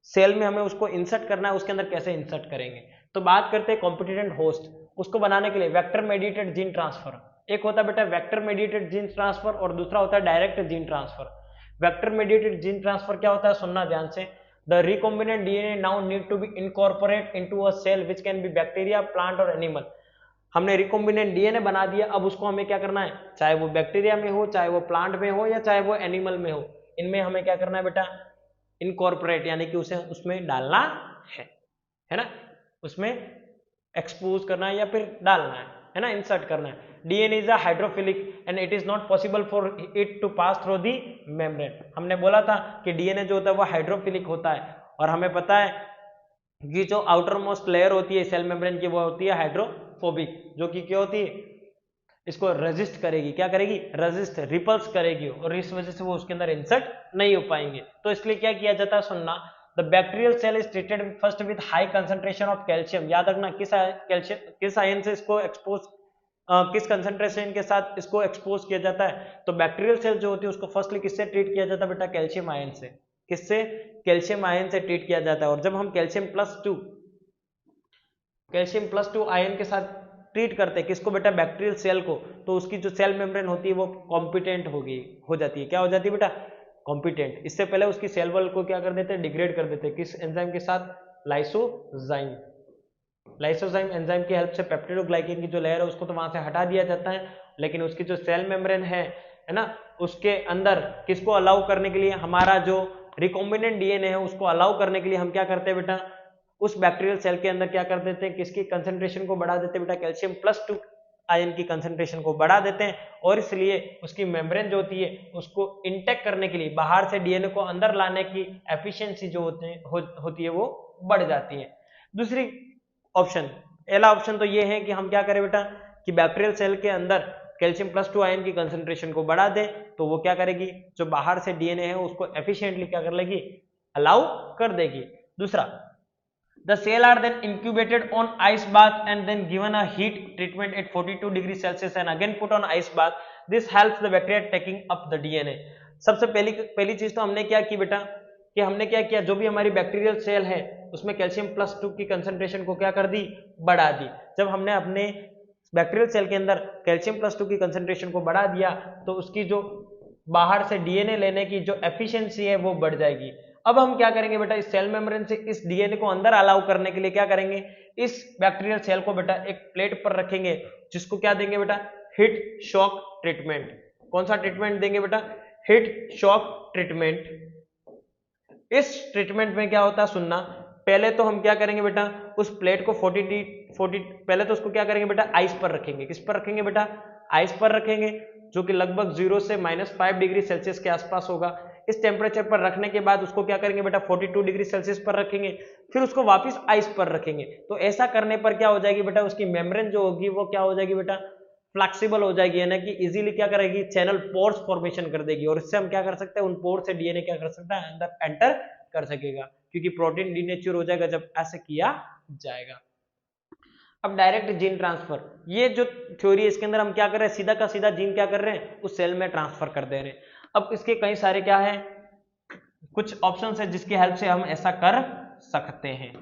सेल में हमें उसको इंसर्ट करना है उसके अंदर कैसे इंसर्ट करेंगे। तो बात करते हैं कॉम्पिटिटेंट होस्ट, उसको बनाने के लिए वेक्टर मेडिएटेड जीन ट्रांसफर, एक होता है बेटा वेक्टर मेडिएटेड जीन ट्रांसफर और दूसरा होता है direct gene transfer. Vector mediated gene transfer क्या होता है, सुनना ध्यान से। The recombinant DNA now need to be incorporate into a cell which can be bacteria, plant और एनिमल। हमने रिकॉम्बिनेंट डीएनए बना दिया, अब उसको हमें क्या करना है, चाहे वो बैक्टीरिया में हो, चाहे वो प्लांट में हो, या चाहे वो एनिमल में हो, इनमें हमें क्या करना है बेटा, इनकॉर्पोरेट यानी कि उसे उसमें डालना है ना, उसमें एक्सपोज करना है या फिर डालना है ना, इंसर्ट करना है। DNA is a hydrophilic and it is not possible for it to pass through the membrane. हमने बोला था कि डीएनए जो होता है वो हाइड्रोफिलिक होता है, और हमें पता है कि जो आउटर मोस्ट लेयर होती है सेल मेम्ब्रेन की वो होती है हाइड्रोफोबिक, जो कि क्या होती है, इसको रेजिस्ट करेगी, क्या करेगी, रेजिस्ट रिपल्स करेगी, और इस वजह से वो उसके अंदर इंसर्ट नहीं हो पाएंगे। तो इसलिए क्या किया जाता है, सुनना, the bacterial cell is treated first with high concentration of calcium. याद रखना किस आयन से इसको एक्सपोज, किस कंसंट्रेशन के साथ इसको एक्सपोज किया जाता है। तो बैक्टीरियल सेल जो होती है उसको फर्स्टली किससे ट्रीट किया जाता है बेटा, कैल्शियम आयन से। किससे, कैल्शियम आयन से ट्रीट किया जाता है। और जब हम कैल्शियम प्लस टू आयन के साथ ट्रीट करते हैं किसको बेटा, बैक्टीरियल सेल को, तो उसकी जो सेल मेम्ब्रेन होती है वो कॉम्पिटेंट हो जाती है। क्या हो जाती है बेटा, कॉम्पिटेंट। इससे पहले उसकी सेल वॉल को क्या कर देते हैं, डिग्रेड कर देते हैं। किस एंजाइम के साथ, लाइसोजाइम। लाइसोजाइम एंजाइम की हेल्प से पेप्टिडोग्लाइकेन की जो लेयर है उसको तो वहां से हटा दिया जाता है, लेकिन उसकी जो सेल मेम्ब्रेन है ना, उसके अंदर किसको अलाउ करने के लिए, हमारा जो रिकॉम्बिनेंट डीएनए है उसको अलाउ करने के लिए हम क्या करते हैं बेटा, उस बैक्टीरियल सेल के अंदर क्या कर देते हैं, किसकी कंसंट्रेशन को बढ़ा देते हैं बेटा, कैल्शियम प्लस 2 आयन की कंसंट्रेशन को बढ़ा देते हैं। और इसलिए उसकी मेम्ब्रेन जो होती है उसको इंटेक्ट करने के लिए, बाहर से डीएनए को अंदर लाने की एफिशिएंसी जो होती है वो बढ़ जाती है। दूसरी ऑप्शन, पहला ऑप्शन तो ये है कि हम क्या करें बेटा, कि बैक्टीरियल सेल के अंदर कैल्शियम प्लस 2 आयन की कंसंट्रेशन को बढ़ा दें, तो वो क्या करेगी, जो बाहर से डीएनए है उसको एफिशिएंटली क्या कर लेगी, अलाउ कर देगी। दूसरा, the cell are then incubated on ice bath and then given a heat treatment at 42 degrees Celsius and again put on ice bath. This helps the bacteria taking up the DNA. सबसे पहली चीज तो हमने क्या की बेटा, कि हमने क्या किया, जो भी हमारी बैक्टीरियल सेल है उसमें कैल्शियम प्लस 2 की कंसंट्रेशन को क्या कर दी, बढ़ा दी। जब हमने अपने बैक्टीरियल सेल के अंदर कैल्शियम प्लस 2 की कंसंट्रेशन को बढ़ा दिया तो उसकी जो बाहर से डीएनए लेने की जो एफिशिएंसी है वो बढ़ जाएगी। अब हम क्या करेंगे बेटा, इस सेल मेम्ब्रेन से इस डीएनए को अंदर अलाउ करने के लिए क्या करेंगे, इस बैक्टीरियल सेल को बेटा एक प्लेट पर रखेंगे, जिसको क्या देंगे बेटा, हीट शॉक ट्रीटमेंट। कौन सा ट्रीटमेंट देंगे बेटा, हीट शॉक ट्रीटमेंट। इस ट्रीटमेंट में क्या होता है, सुनना, पहले तो हम क्या करेंगे बेटा, उस प्लेट को 40 पहले तो उसको क्या करेंगे बेटा, आइस पर रखेंगे। किस पर रखेंगे बेटा, आइस पर रखेंगे, जो कि लगभग 0 से -5 डिग्री सेल्सियस के आसपास होगा। इस टेम्परेचर पर रखने के बाद उसको क्या करेंगे बेटा, 42 डिग्री सेल्सियस पर रखेंगे, फिर उसको वापस आइस पर रखेंगे। तो ऐसा करने पर क्या हो जाएगी बेटा, उसकी मेम्ब्रेन जो होगी वो क्या हो जाएगी बेटा, फ्लेक्सिबल हो जाएगी, यानी कि इजीली क्या करेगी, चैनल पोर्स फॉर्मेशन कर देगी, और इससे हम क्या कर सकते हैं, उन पोर से डीएनए क्या कर सकता है, अंदर एंटर कर सकेगा, क्योंकि प्रोटीन डीनेचर हो जाएगा जब ऐसे किया जाएगा। अब डायरेक्ट जीन ट्रांसफर, ये जो थ्योरी है इसके अंदर हम क्या कर रहे हैं, सीधा का सीधा जीन क्या कर रहे हैं, उस सेल में ट्रांसफर कर दे रहे हैं। अब इसके कई सारे क्या है, कुछ ऑप्शंस है जिसकी हेल्प से हम ऐसा कर सकते हैं।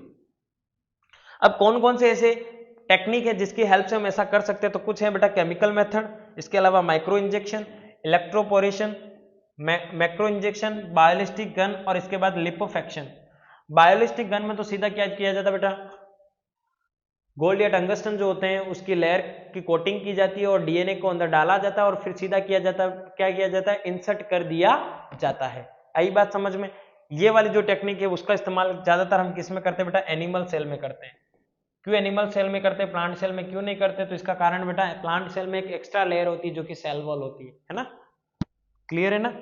अब कौन कौन से ऐसे टेक्निक है जिसकी हेल्प से हम ऐसा कर सकते हैं, तो कुछ है बेटा केमिकल मेथड, इसके अलावा micro injection, electroporation, macro injection, biolistic gun और इसके बाद लिपोफेक्शन। बायोलिस्टिक गन में तो सीधा क्या किया जाता है बेटा, गोल्ड या टंगस्टन जो होते हैं उसकी लेयर की कोटिंग की जाती है और डीएनए को अंदर डाला जाता है और फिर सीधा किया जाता है, क्या किया जाता है, इंसर्ट कर दिया जाता है। आई बात समझ में? ये वाली जो टेक्निक है उसका इस्तेमाल ज्यादातर हम किस में करते हैं बेटा, एनिमल सेल में करते हैं। क्यों एनिमल सेल में करते हैं, प्लांट सेल में क्यों नहीं करते? तो इसका कारण बेटा, प्लांट सेल में एक एक्स्ट्रा लेयर होती है जो कि सेल वॉल होती है ना। क्लियर है ना?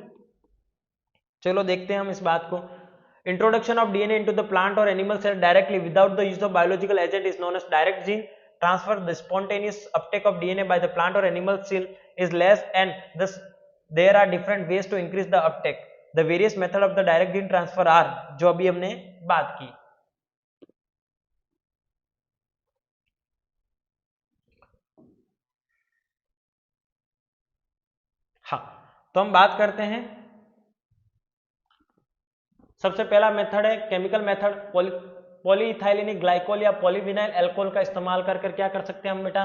चलो देखते हैं हम इस बात को। Introduction of DNA into the plant or animal cell directly without the use of biological agent is known as direct gene transfer. The spontaneous uptake of DNA by the plant or animal cell is less and thus there are different ways to increase the uptake. The various method of the direct gene transfer are, जो अभी हमने बात की। हाँ, तो हम बात करते हैं, सबसे पहला मेथड है केमिकल मेथड। पॉलीइथाइलिनिक ग्लाइकोल या पॉलीविनाइल अल्कोहल का इस्तेमाल कर क्या कर सकते हैं हम बेटा,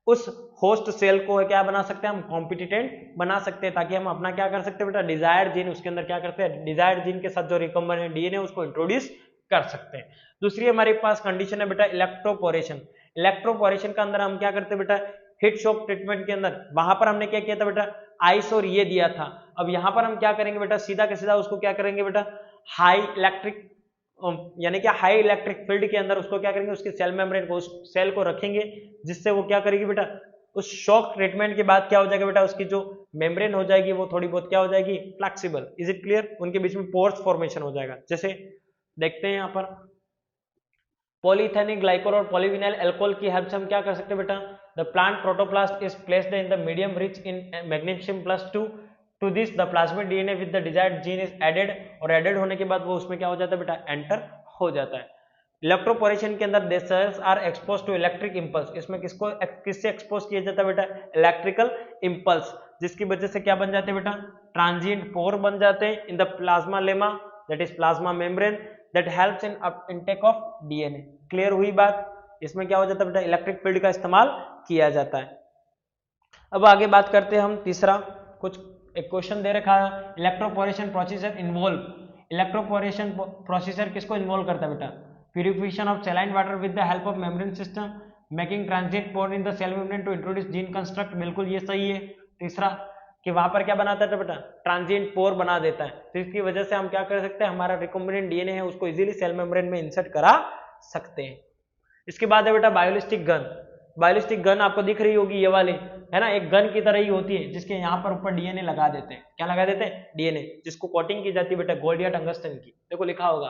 उस होस्ट सेल को क्या बना सकते हैं हम, कॉम्पिटिटेंट बना सकते हैं, ताकि हम अपना क्या कर सकते हैं बेटा, डिजायर्ड जीन उसके अंदर क्या करते हैं, डिजायर्ड जीन के साथ जो रिकॉम्बिनेंट डीएनए उसको इंट्रोड्यूस कर सकते हैं। दूसरी हमारे पास कंडीशन है बेटा इलेक्ट्रोपोरेशन। इलेक्ट्रोपोरेशन का अंदर हम क्या करते हैं बेटा, हीट शॉक ट्रीटमेंट के अंदर वहां पर हमने क्या किया था बेटा, आइस और ये दिया था। अब यहां पर हम क्या करेंगे बेटा, सीधा के सीधा उसको क्या करेंगे बेटा, हाई इलेक्ट्रिक यानी कि हाई इलेक्ट्रिक फील्ड के अंदर उसको क्या करेंगे, उसके सेल मेम्ब्रेन को, उस सेल को रखेंगे, जिससे वो क्या करेगी बेटा, उस शॉक ट्रीटमेंट के बाद क्या हो जाएगा बेटा, उसकी जो मेम्ब्रेन हो जाएगी वो थोड़ी बहुत क्या हो जाएगी, फ्लेक्सिबल। Is it clear? उनके बीच में पोर्स फॉर्मेशन हो जाएगा। जैसे देखते हैं यहाँ पर पॉलीइथेनिक ग्लाइकोल और पॉलीविनाइल अल्कोहल की हेल्प से हम क्या कर सकते हैं बेटा, the plant protoplast is placed in the medium rich in magnesium +2 to this the plasmid DNA with the desired gene is added, और एडेड होने के बाद वो उसमें क्या हो जाता है बेटा, एंटर हो जाता है। इलेक्ट्रोपोरेशन के अंदर they cells are expose to electric impulse, इसमें किससे एक्सपोज किया जाता है बेटा, इलेक्ट्रिकल इंपल्स, जिसकी वजह से क्या बन जाते हैं बेटा, ट्रांजिएंट पोर बन जाते हैं in the plasma lemma, that is plasma membrane, that helps in intake of DNA. Clear हुई बात? इसमें क्या हो जाता है बेटा, इलेक्ट्रिक फील्ड का इस्तेमाल किया जाता है। अब आगे बात करते हैं हम तीसरा, कुछ एक क्वेश्चन दे रखा है, electroporation procedure involve, electroporation procedure किसको इन्वॉल्व करता है बेटा, purification of saline water with the help of membrane system, making transit pore in the cell membrane to introduce gene construct, बिल्कुल ये सही है। तीसरा कि वहां पर क्या बनाता है बेटा, ट्रांजिएंट पोर बना देता है, तो इसकी वजह से हम क्या कर सकते हैं, हमारा रिकॉम्बिनेंट डीएनए है उसको इजीली सेल मेम्ब्रेन में इंसर्ट करा सकते हैं। इसके बाद है बेटा बायोलिस्टिक गन। बायोलिस्टिक गन आपको दिख रही होगी, ये वाली है ना, एक गन की तरह ही होती है, जिसके यहाँ पर ऊपर डीएनए लगा देते हैं। क्या लगा देते हैं? डीएनए, जिसको कोटिंग की जाती है बेटा गोल्ड या टंगस्टन की। देखो लिखा होगा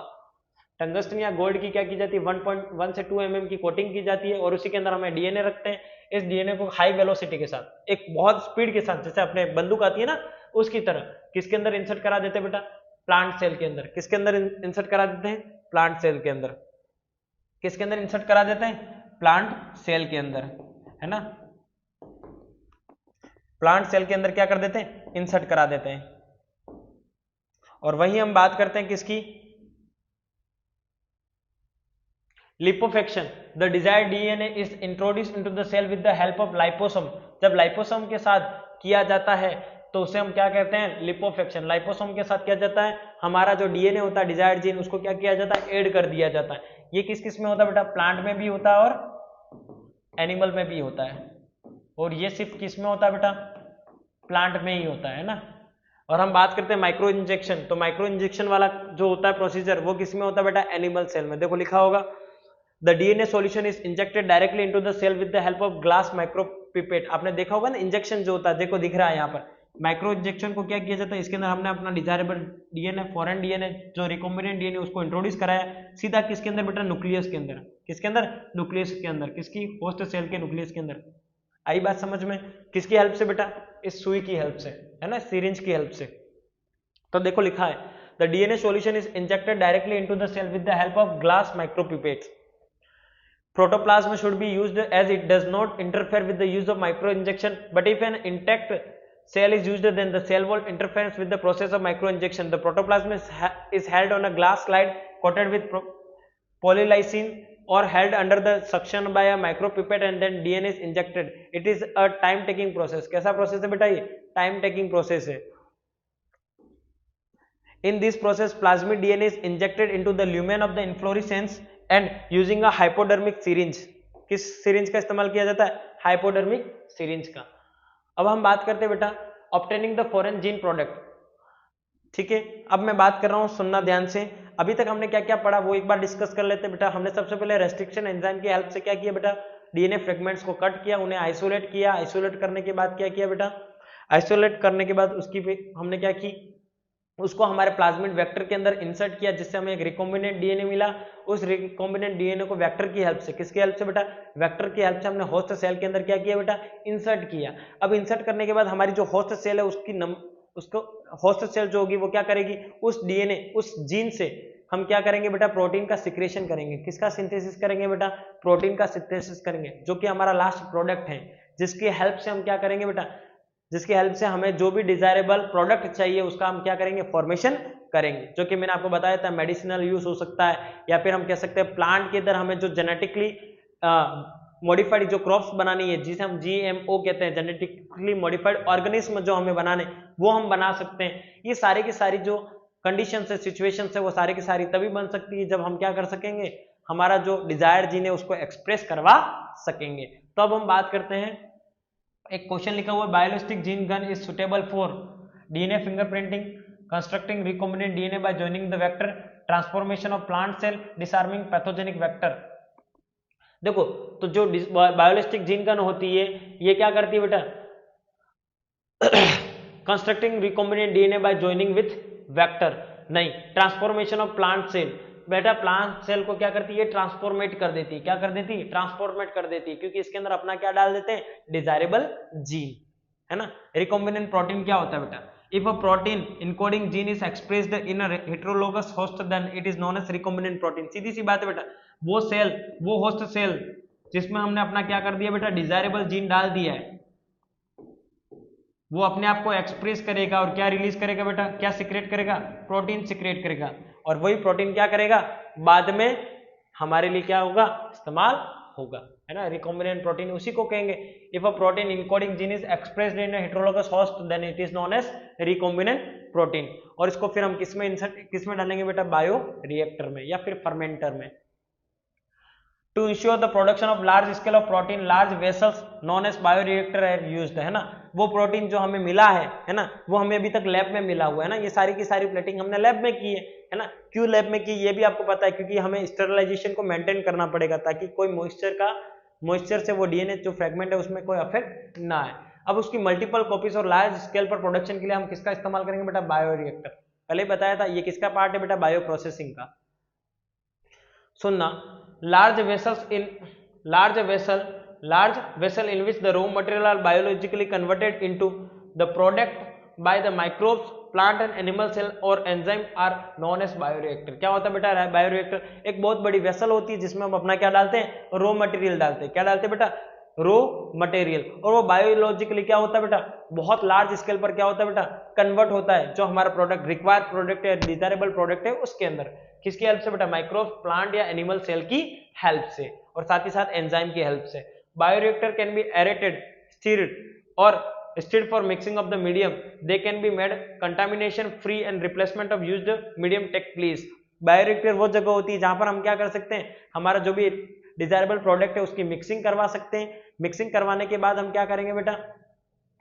टंगस्टन या गोल्ड की क्या की जाती है, 1.1 से 2 mm की कोटिंग की जाती है, और उसी के अंदर हमें डीएनए रखते हैं। इस डीएनए को हाई वेलोसिटी के साथ, एक बहुत स्पीड के साथ, जैसे अपने बंदूक आती है ना उसकी तरह, किसके अंदर इंसर्ट करा देते हैं बेटा, प्लांट सेल के अंदर। किसके अंदर इंसर्ट करा देते हैं? प्लांट सेल के अंदर। किसके अंदर इंसर्ट करा देते हैं? प्लांट सेल के अंदर, है ना, प्लांट सेल के अंदर क्या कर देते हैं, इंसर्ट करा देते हैं। और वही हम बात करते हैं किसकी, lipofection. The desired DNA is introduced into the cell with the help of liposome. जब लाइपोसोम के साथ किया जाता है तो उसे हम क्या कहते हैं, लिपोफेक्शन। लाइपोसोम के साथ किया जाता है, हमारा जो डीएनए होता है डिजायर्ड जीन, उसको क्या किया जाता है, ऐड कर दिया जाता है। ये किस किस में होता है बेटा, प्लांट में भी होता है और एनिमल में भी होता है, और ये सिर्फ किस में होता है बेटा, प्लांट में ही होता है ना। और हम बात करते हैं माइक्रो इंजेक्शन, तो माइक्रो इंजेक्शन वाला जो होता है प्रोसीजर, वो किस में होता है बेटा, एनिमल सेल में। देखो लिखा होगा the DNA solution is injected directly into the cell with the help of glass micropipette. आपने देखा होगा ना इंजेक्शन जो होता है, देखो दिख रहा है यहाँ पर, माइक्रो इंजेक्शन को क्या किया जाता है, इसके अंदर हमने अपना डिजायरेबल डीएनए, फॉरेन डीएनए, जो रिकॉम्बिनेंट डीएनए उसको इंट्रोड्यूस कराया सीधा किसके अंदर बेटा, न्यूक्लियस के अंदर। किसके अंदर? न्यूक्लियस के अंदर, किसकी, होस्ट सेल के न्यूक्लियस के अंदर। आई बात समझ में? किसकी हेल्प से बेटा, इस सुई की हेल्प से, है ना, सिरिंज की हेल्प से। तो देखो लिखा है the DNA solution is injected directly into the cell with the help of glass micropipettes. Protoplasm should be used as it does not interfere with the use of micro injection, but if an intact cell is used, then the cell wall interferes with the process of micro injection. The protoplasm is held on a glass slide coated with polylysine or held under the suction by a micropipette and then DNA is injected. It is a time taking process. कैसा process है बेटा ये? Time taking process है। In this process, plasmid DNA is injected into the lumen of the inflorescence and using a hypodermic syringe. किस syringe का इस्तेमाल किया जाता है? हाइपोडर्मिक सिरिंज का. अब हम बात करते हैं बेटा obtaining the foreign gene product. ठीक है, अब मैं बात कर रहा हूं, सुनना ध्यान से. अभी तक हमने क्या क्या पढ़ा वो एक बार डिस्कस कर लेते हैं बेटा. हमने सबसे पहले रेस्ट्रिक्शन एंजाइम की हेल्प से क्या किया बेटा? डीएनए फ्रेगमेंट्स को कट किया, उन्हें आइसोलेट किया. आइसोलेट करने के बाद क्या किया बेटा? आइसोलेट करने के बाद उसकी हमने क्या की, उसको हमारे प्लाज्मिड वेक्टर के अंदर इंसर्ट किया, जिससे हमें एक रिकॉम्बिनेंट डीएनए मिला. उस रिकॉम्बिनेंट डीएनए को वेक्टर की हेल्प से, किसकी हेल्प से बेटा? वेक्टर की हेल्प से हमने होस्ट सेल के अंदर क्या किया बेटा? इंसर्ट किया. अब इंसर्ट करने के बाद हमारी जो होस्ट सेल है उसको होस्ट सेल जो होगी वो क्या करेगी? उस डीएनए, उस जीन से हम क्या करेंगे बेटा? प्रोटीन का सिक्रेशन करेंगे. किसका सिंथेसिस करेंगे बेटा? प्रोटीन का सिंथेसिस करेंगे, जो कि हमारा लास्ट प्रोडक्ट है, जिसकी हेल्प से हम क्या करेंगे बेटा? जिसकी हेल्प से हमें जो भी डिजायरेबल प्रोडक्ट चाहिए उसका हम क्या करेंगे? फॉर्मेशन करेंगे. जो कि मैंने आपको बताया था मेडिसिनल यूज हो सकता है, या फिर हम कह सकते हैं प्लांट के अंदर हमें जो जेनेटिकली मॉडिफाइड जो क्रॉप्स बनानी है, जिसे हम जीएमओ कहते हैं, जेनेटिकली मॉडिफाइड ऑर्गेनिज्म जो हमें बनाने, वो हम बना सकते हैं. ये सारी की सारी जो कंडीशन है, सिचुएशन है, वो सारी की सारी तभी बन सकती है जब हम क्या कर सकेंगे? हमारा जो डिजायर जीन है उसको एक्सप्रेस करवा सकेंगे. तो अब हम बात करते हैं, एक क्वेश्चन लिखा हुआ है, biolistic gene gun is suitable for DNA fingerprinting, constructing recombinant DNA by joining the vector, transformation of plant cell, disarming pathogenic vector. देखो, तो जो बायोलिस्टिक जीन गन होती है ये क्या करती है बेटा? Constructing recombinant DNA by joining with vector नहीं, ट्रांसफॉर्मेशन ऑफ प्लांट सेल. बेटा प्लांट सेल को क्या करती है? ट्रांसफॉर्मेट कर देती है. क्या कर देती है? ट्रांसफॉर्मेट कर देती है, क्योंकि इसके अंदर अपना क्या डाल देते हैं? डिजायरेबल जीन, है ना. रिकॉम्बिनेंट प्रोटीन क्या होता है बेटा? If a protein encoding gene is expressed in a heterologous host then it is known as recombinant protein. सीधी सी बात है बेटा, वो सेल, वो होस्ट सेल जिसमें हमने अपना क्या कर दिया बेटा? डिजायरेबल जीन डाल दिया है, वो अपने आप को एक्सप्रेस करेगा और क्या रिलीज करेगा बेटा? क्या सिक्रेट करेगा? प्रोटीन सिक्रेट करेगा. और वही प्रोटीन क्या करेगा? बाद में हमारे लिए क्या होगा? इस्तेमाल होगा, है ना. रिकॉम्बिनेंट प्रोटीन उसी को कहेंगे. If a protein encoding gene is expressed in heterologous host then it is known as recombinant protein. और इसको फिर हम किसमें डालेंगे बेटा? बायो रिएक्टर में या फिर फर्मेंटर में. To ensure the production of large scale of protein, large vessels known as bioreactor are used, है ना. वो प्रोटीन जो हमें मिला है ना, वो हमें अभी तक लैब में मिला हुआ है ना. ये सारी की सारी प्लेटिंग हमने लैब में की है ना. क्यों लैब में की ये भी आपको पता है, क्योंकि हमें स्टेरिलाइजेशन को मेंटेन करना पड़ेगा ताकि कोई मॉइस्चर से वो डीएनए जो फ्रेगमेंट है उसमें कोई अफेक्ट ना आए. अब उसकी मल्टीपल कॉपीज और लार्ज स्केल पर प्रोडक्शन के लिए हम किसका इस्तेमाल करेंगे बेटा? बायोरिएक्टर. पहले ही बताया था ये किसका पार्ट है बेटा? बायो प्रोसेसिंग का. सुनना, large vessel in which the raw material are biologically converted into the product by the microbes, plant and animal cell or enzyme are known as bioreactor. क्या होता है बेटा बायोरिएक्टर? एक बहुत बड़ी वेसल होती है जिसमें हम अपना क्या डालते हैं? रॉ मटेरियल डालते हैं. क्या डालते हैं बेटा? Raw material. और वो बायोलॉजिकली क्या होता है बेटा? बहुत लार्ज स्केल पर क्या होता है बेटा? कन्वर्ट होता है, जो हमारा प्रोडक्ट रिक्वायर्ड प्रोडक्ट है, डिजायरेबल प्रोडक्ट है, उसके अंदर. किसकी हेल्प से बेटा? माइक्रोब्स, प्लांट या एनिमल सेल की हेल्प से, और साथ ही साथ एंजाइम की हेल्प से. Bioreactor can be aerated, stirred और stirred for mixing of the medium. They can be made contamination free and replacement of used medium take place. Bioreactor वो जगह होती है जहां पर हम क्या कर सकते हैं? हमारा जो भी डिजायरेबल प्रोडक्ट है उसकी मिक्सिंग करवा सकते हैं. मिक्सिंग करवाने के बाद हम क्या करेंगे बेटा?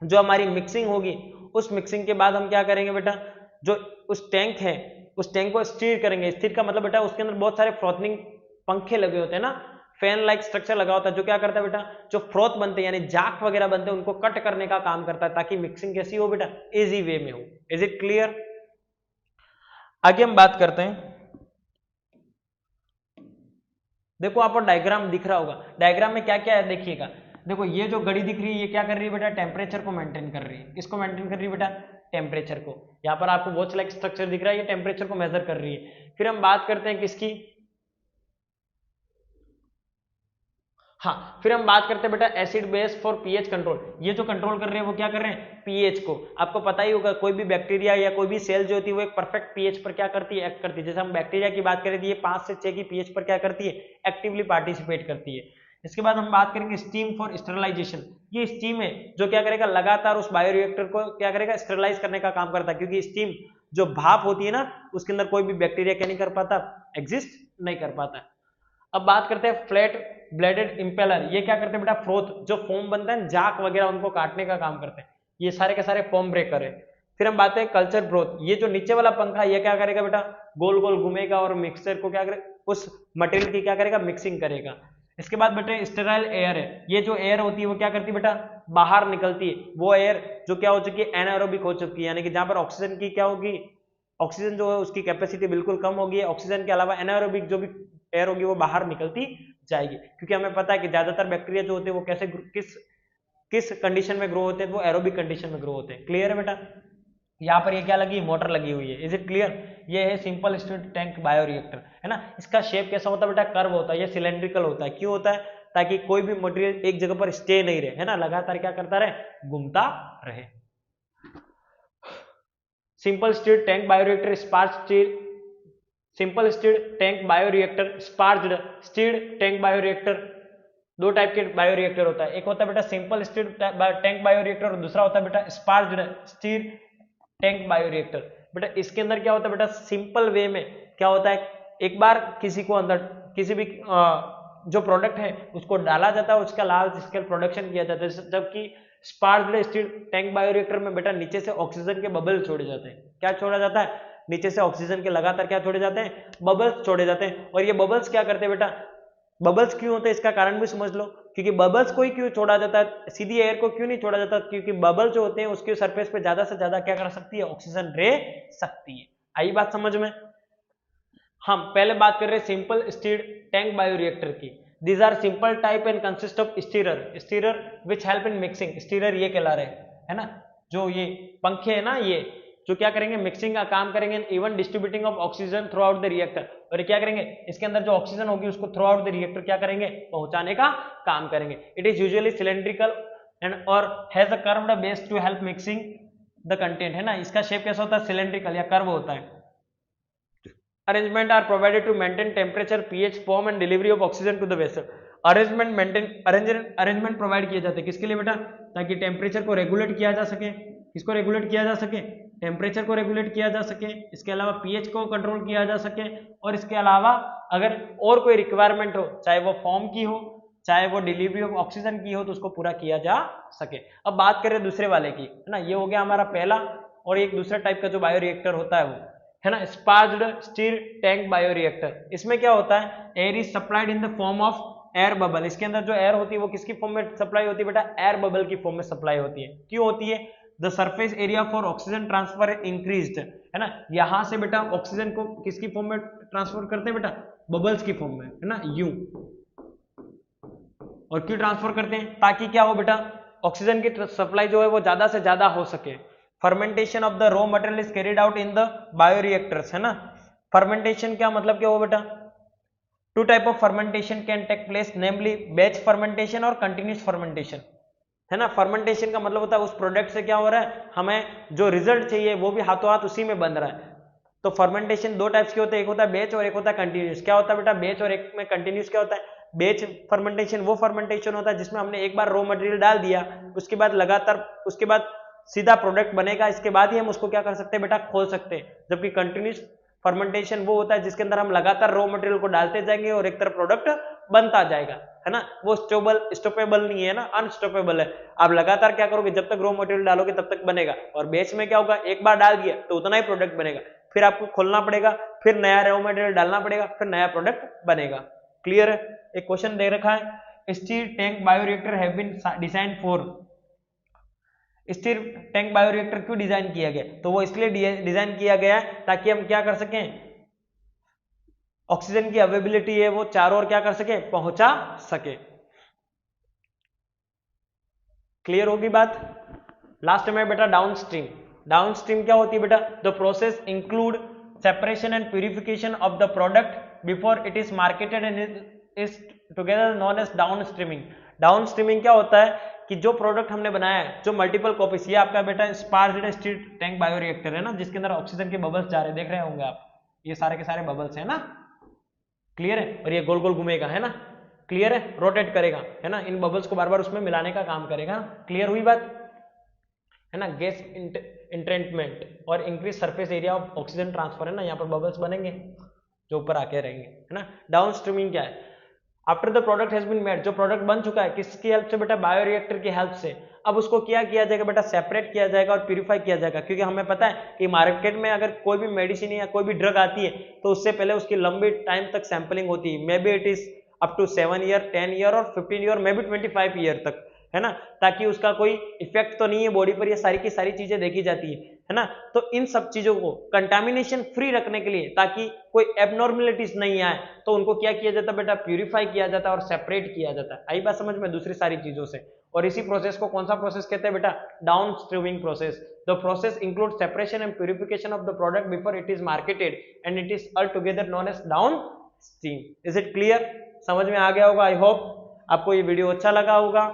जो हमारी मिक्सिंग होगी उस मिक्सिंग के बाद हम क्या करेंगे बेटा? जो उस टैंक है उस टैंक को स्टीर करेंगे. स्टीर का मतलब बेटा उसके अंदर बहुत सारे फ्रोथनिंग पंखे लगे होते हैं ना, फैन लाइक स्ट्रक्चर लगा होता है, जो क्या करता है बेटा? जो फ्रोथ बनते हैं यानी जाक वगैरह बनते हैं उनको कट करने का काम करता है, ताकि मिक्सिंग कैसी हो बेटा? इजी वे में हो. Is it clear? आगे हम बात करते हैं. देखो आपको डायग्राम दिख रहा होगा. डायग्राम में क्या क्या है देखिएगा. देखो ये जो घड़ी दिख रही है ये क्या कर रही है बेटा? टेम्परेचर को मेंटेन कर रही है. किसको मेंटेन कर रही है बेटा? टेम्परेचर को. यहाँ पर आपको वॉच लाइक स्ट्रक्चर दिख रहा है, ये टेम्परेचर को मेजर कर रही है. फिर हम बात करते हैं किसकी? हाँ, फिर हम बात करते हैं बेटा acid base for pH control. ये जो कंट्रोल कर रहे हैं वो क्या कर रहे हैं? पीएच को. आपको पता ही होगा कोई भी बैक्टीरिया या कोई भी सेल जो होती है वो एक परफेक्ट पीएच पर क्या करती है? एक्ट करती है. जैसे हम बैक्टीरिया की बात करें तो ये 5 से 6 की पीएच पर क्या करती है? एक्टिवली पार्टिसिपेट करती है. इसके बाद हम बात करेंगे स्टीम फॉर स्टेरिलाइजेशन. ये स्टीम है जो क्या करेगा? लगातार उस बायोरिएक्टर को क्या करेगा? स्टेरिलाइज करने का काम करता है, क्योंकि स्टीम जो भाप होती है ना उसके अंदर कोई भी बैक्टीरिया क्या नहीं कर पाता, एग्जिस्ट नहीं कर पाता। अब बात करते हैं फ्लैट ब्लेडेड इंपेलर। ये क्या करते हैं बेटा, फ्रोथ जो फोम बनता है जाक वगैरह उनको काटने का काम करते हैं। ये सारे के सारे फोम ब्रेकर है। फिर हम बात करें कल्चर ब्रोथ। ये जो नीचे वाला पंखा ये क्या करेगा बेटा, गोल गोल घूमेगा और मिक्सचर को क्या करेगा, उस मटेरियल की क्या करेगा, मिक्सिंग करेगा। इसके बाद बेटा स्टेराइल एयर है। ये जो एयर होती है वो क्या करती है बेटा, बाहर निकलती है। वो एयर जो क्या हो चुकी है, एनाएरोबिक हो चुकी है, यानी कि जहां पर ऑक्सीजन की क्या होगी, ऑक्सीजन जो है उसकी कैपेसिटी बिल्कुल कम होगी। ऑक्सीजन के अलावा एनाएरोबिक जो भी एयर होगी वो बाहर निकलती जाएगी, क्योंकि हमें पता है कि ज्यादातर बैक्टीरिया जो होते हैं वो कैसे किस कंडीशन में ग्रो होते हैं, वो एरोबिक कंडीशन में ग्रो होते हैं। क्लियर है बेटा। यहाँ पर ये क्या लगी, मोटर लगी हुई है। Is it clear. ये है सिंपल स्टिर्ड टैंक बायोरिएक्टर, है ना। इसका शेप कैसा होता है बेटा, कर्व होता है, ये सिलेंड्रिकल होता है। क्यों होता है, ताकि कोई भी मटेरियल एक जगह पर स्टे नहीं रहे, है ना, लगातार क्या करता रहे, घूमता रहे। Simple stirred tank bioreactor, simple stirred tank bioreactor, sparged stirred tank bioreactor. दो टाइप के बायोरिएक्टर होता है, एक होता है बेटा सिंपल स्टिर्ड टैंक बायोरिएक्टर और दूसरा होता है बेटा स्पार्ज्ड स्टिर्ड टैंक बायोरिएक्टर। बेटा इसके अंदर क्या होता है बेटा, सिंपल वे में क्या होता है, एक बार किसी को अंदर किसी भी जो प्रोडक्ट है उसको डाला जाता है, उसका लार्ज स्केल प्रोडक्शन किया जाता है। जबकि स्पार्ज्ड स्टिर्ड टैंक बायोरिएक्टर में बेटा नीचे से ऑक्सीजन के बबल छोड़े जाते हैं। क्या छोड़ा जाता है, नीचे से ऑक्सीजन के लगातार क्या छोड़े जाते हैं, बबल्स छोड़े जाते हैं। और ये बबल्स क्या करते हैं बेटा, बबल्स क्यों होते हैं इसका कारण भी समझ लो, क्योंकि बबल्स को ही क्यों छोड़ा जाता है, सीधी एयर को क्यों नहीं छोड़ा जाता, क्योंकि बबल जो होते हैं उसके सरफेस पे ज्यादा से ज्यादा क्या कर सकती है, ऑक्सीजन रह सकती है। आई बात समझ में। हम पहले बात कर रहे हैं सिंपल स्टिर्ड टैंक बायोरिएक्टर की। These are simple type and consist of stirrer which help in mixing. Stirrer ये कहला रहे है ना, जो ये पंखे है ना, ये जो क्या करेंगे, मिक्सिंग का काम करेंगे, even distributing of oxygen through out the reactor. और क्या करेंगे, इसके अंदर जो ऑक्सीजन होगी उसको थ्रू आउट द रिएक्टर क्या करेंगे, पहुंचाने का काम करेंगे। It is usually cylindrical and और has a curved base to help mixing the content, है ना। इसका शेप कैसा होता है, सिलेंड्रिकल या कर्व होता है। Arrangement are provided to maintain temperature, pH, foam and delivery of oxygen to the vessel. Arrangement provide किए जाते हैं किसके लिए बेटा, ताकि टेम्परेचर को रेगुलेट किया जा सके। किसको रेगुलेट किया जा सके, टेम्परेचर को रेगुलेट किया जा सके। इसके अलावा पीएच को कंट्रोल किया जा सके। और इसके अलावा अगर और कोई रिक्वायरमेंट हो, चाहे वो फॉर्म की हो, चाहे वो डिलीवरी ऑफ ऑक्सीजन की हो, तो उसको पूरा किया जा सके। अब बात करें दूसरे वाले की, है ना। ये हो गया हमारा पहला। और एक दूसरा टाइप का जो बायोरिएक्टर होता है वो है ना स्पार्ज्ड स्टिर्ड टैंक बायोरिएक्टर। इसमें क्या होता है, air is supplied in the form of air bubble. इसके अंदर जो एयर होती है वो किसकी फॉर्म में सप्लाई होती है बेटा, एयर बबल की फॉर्म में सप्लाई होती है। क्यों होती है, the surface area for oxygen transfer increased, है ना। यहां से बेटा ऑक्सीजन को किसकी फॉर्म में ट्रांसफर करते हैं बेटा, बबल्स की फॉर्म में, है ना, यू। और क्यों ट्रांसफर करते हैं, ताकि क्या हो बेटा, ऑक्सीजन की सप्लाई जो है वो ज्यादा से ज्यादा हो सके। Fermentation of the raw material is carried out in the bioreactors, है ना। फर्मेंटेशन क्या मतलब क्या हो बेटा, two type of fermentation can take place, namely batch fermentation और कंटिन्यूस फर्मेंटेशन, है ना। फर्मेंटेशन का मतलब होता है उस प्रोडक्ट से क्या हो रहा है, हमें जो रिजल्ट चाहिए वो भी हाथों हाथ उसी में बन रहा है। तो फर्मेंटेशन दो टाइप्स के होते हैं, एक होता है बैच और एक होता है कंटिन्यूस। क्या होता है बेटा, बैच और एक में कंटिन्यूस क्या होता है। बैच फर्मेंटेशन वो फर्मेंटेशन होता है जिसमें हमने एक बार रॉ मटेरियल डाल दिया, उसके बाद लगातार उसके बाद सीधा प्रोडक्ट बनेगा, इसके बाद ही हम उसको क्या कर सकते हैं बेटा, खोल सकते हैं। जबकि कंटिन्यूस फर्मेंटेशन वो होता है जिसके अंदर हम लगातार रॉ मटेरियल को डालते जाएंगे और एक तरफ प्रोडक्ट बनता जाएगा, है ना। वो स्टॉपेबल नहीं है ना, अनस्टॉपेबल है। आप लगातार क्या करोगे, जब तक रॉ मटेरियल डालोगे तब तक बनेगा। और बैच में क्या होगा, एक बार डाल दिया तो उतना ही प्रोडक्ट बनेगा, फिर आपको खोलना पड़ेगा, फिर नया रॉ मटेरियल डालना पड़ेगा, फिर नया प्रोडक्ट बनेगा। क्लियर है। एक क्वेश्चन दे रखा है, steel tank bioreactor have been design for. Steel tank bioreactor क्यों डिजाइन किया गया, तो वो इसलिए डिजाइन किया गया ताकि हम क्या कर सकें, ऑक्सीजन की अवेलेबिलिटी है वो चारों ओर क्या कर सके, पहुंचा सके। क्लियर होगी बात। लास्ट में बेटा डाउनस्ट्रीम। डाउनस्ट्रीम क्या होती है बेटा, the process include separation and purification of the product before it is marketed and is together known as downstreaming. Downstreaming क्या होता है कि जो प्रोडक्ट हमने बनाया है, जो मल्टीपल कॉपीज, ये आपका बेटा स्पार्ज्ड स्टील टैंक बायोरिएक्टर है ना, जिसके अंदर ऑक्सीजन के बबल्स जा रहे हैं, देख रहे होंगे आप, ये सारे के सारे बबल्स है ना। क्लियर है। और ये गोल गोल घूमेगा, है ना, क्लियर है, रोटेट करेगा, है ना, इन बबल्स को बार बार उसमें मिलाने का काम करेगा। क्लियर हुई बात, है ना। गैस इंट्रेंटमेंट और increase surface area of oxygen transfer, है ना, यहाँ पर बबल्स बनेंगे जो ऊपर आके रहेंगे, है ना। डाउन स्ट्रीमिंग क्या है? After the product has been made, जो प्रोडक्ट बन चुका है किसकी हेल्प से बेटा? बायोरिएक्टर की हेल्प से। अब उसको क्या किया जाएगा बेटा? सेपरेट किया जाएगा और प्यूरिफाई किया जाएगा, क्योंकि हमें पता है कि मार्केट में अगर कोई भी मेडिसिन या कोई भी ड्रग आती है तो उससे पहले उसकी लंबी टाइम तक सैंपलिंग होती है, may be it is up to 7 year, 10 year और 15 ईयर, मे बी 25 ईयर तक, है ना, ताकि उसका कोई इफेक्ट तो नहीं है बॉडी पर, ये सारी की सारी चीजें देखी जाती है ना। तो इन सब चीजों को कंटामिनेशन फ्री रखने के लिए, ताकि कोई एबनॉर्मलिटीज नहीं आए, तो उनको क्या किया जाता है बेटा? प्यूरिफाई किया जाता है और सेपरेट किया जाता है। आई बात समझ में दूसरी सारी चीजों से? और इसी प्रोसेस को कौन सा प्रोसेस कहते हैं बेटा? Down streaming process. The process include separation and purification of the product before it is marketed and it is all together known as down stream. Is it clear? समझ में आ गया होगा। आई होप आपको ये video अच्छा लगा होगा।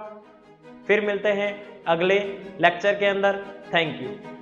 फिर मिलते हैं अगले लेक्चर के अंदर। Thank you.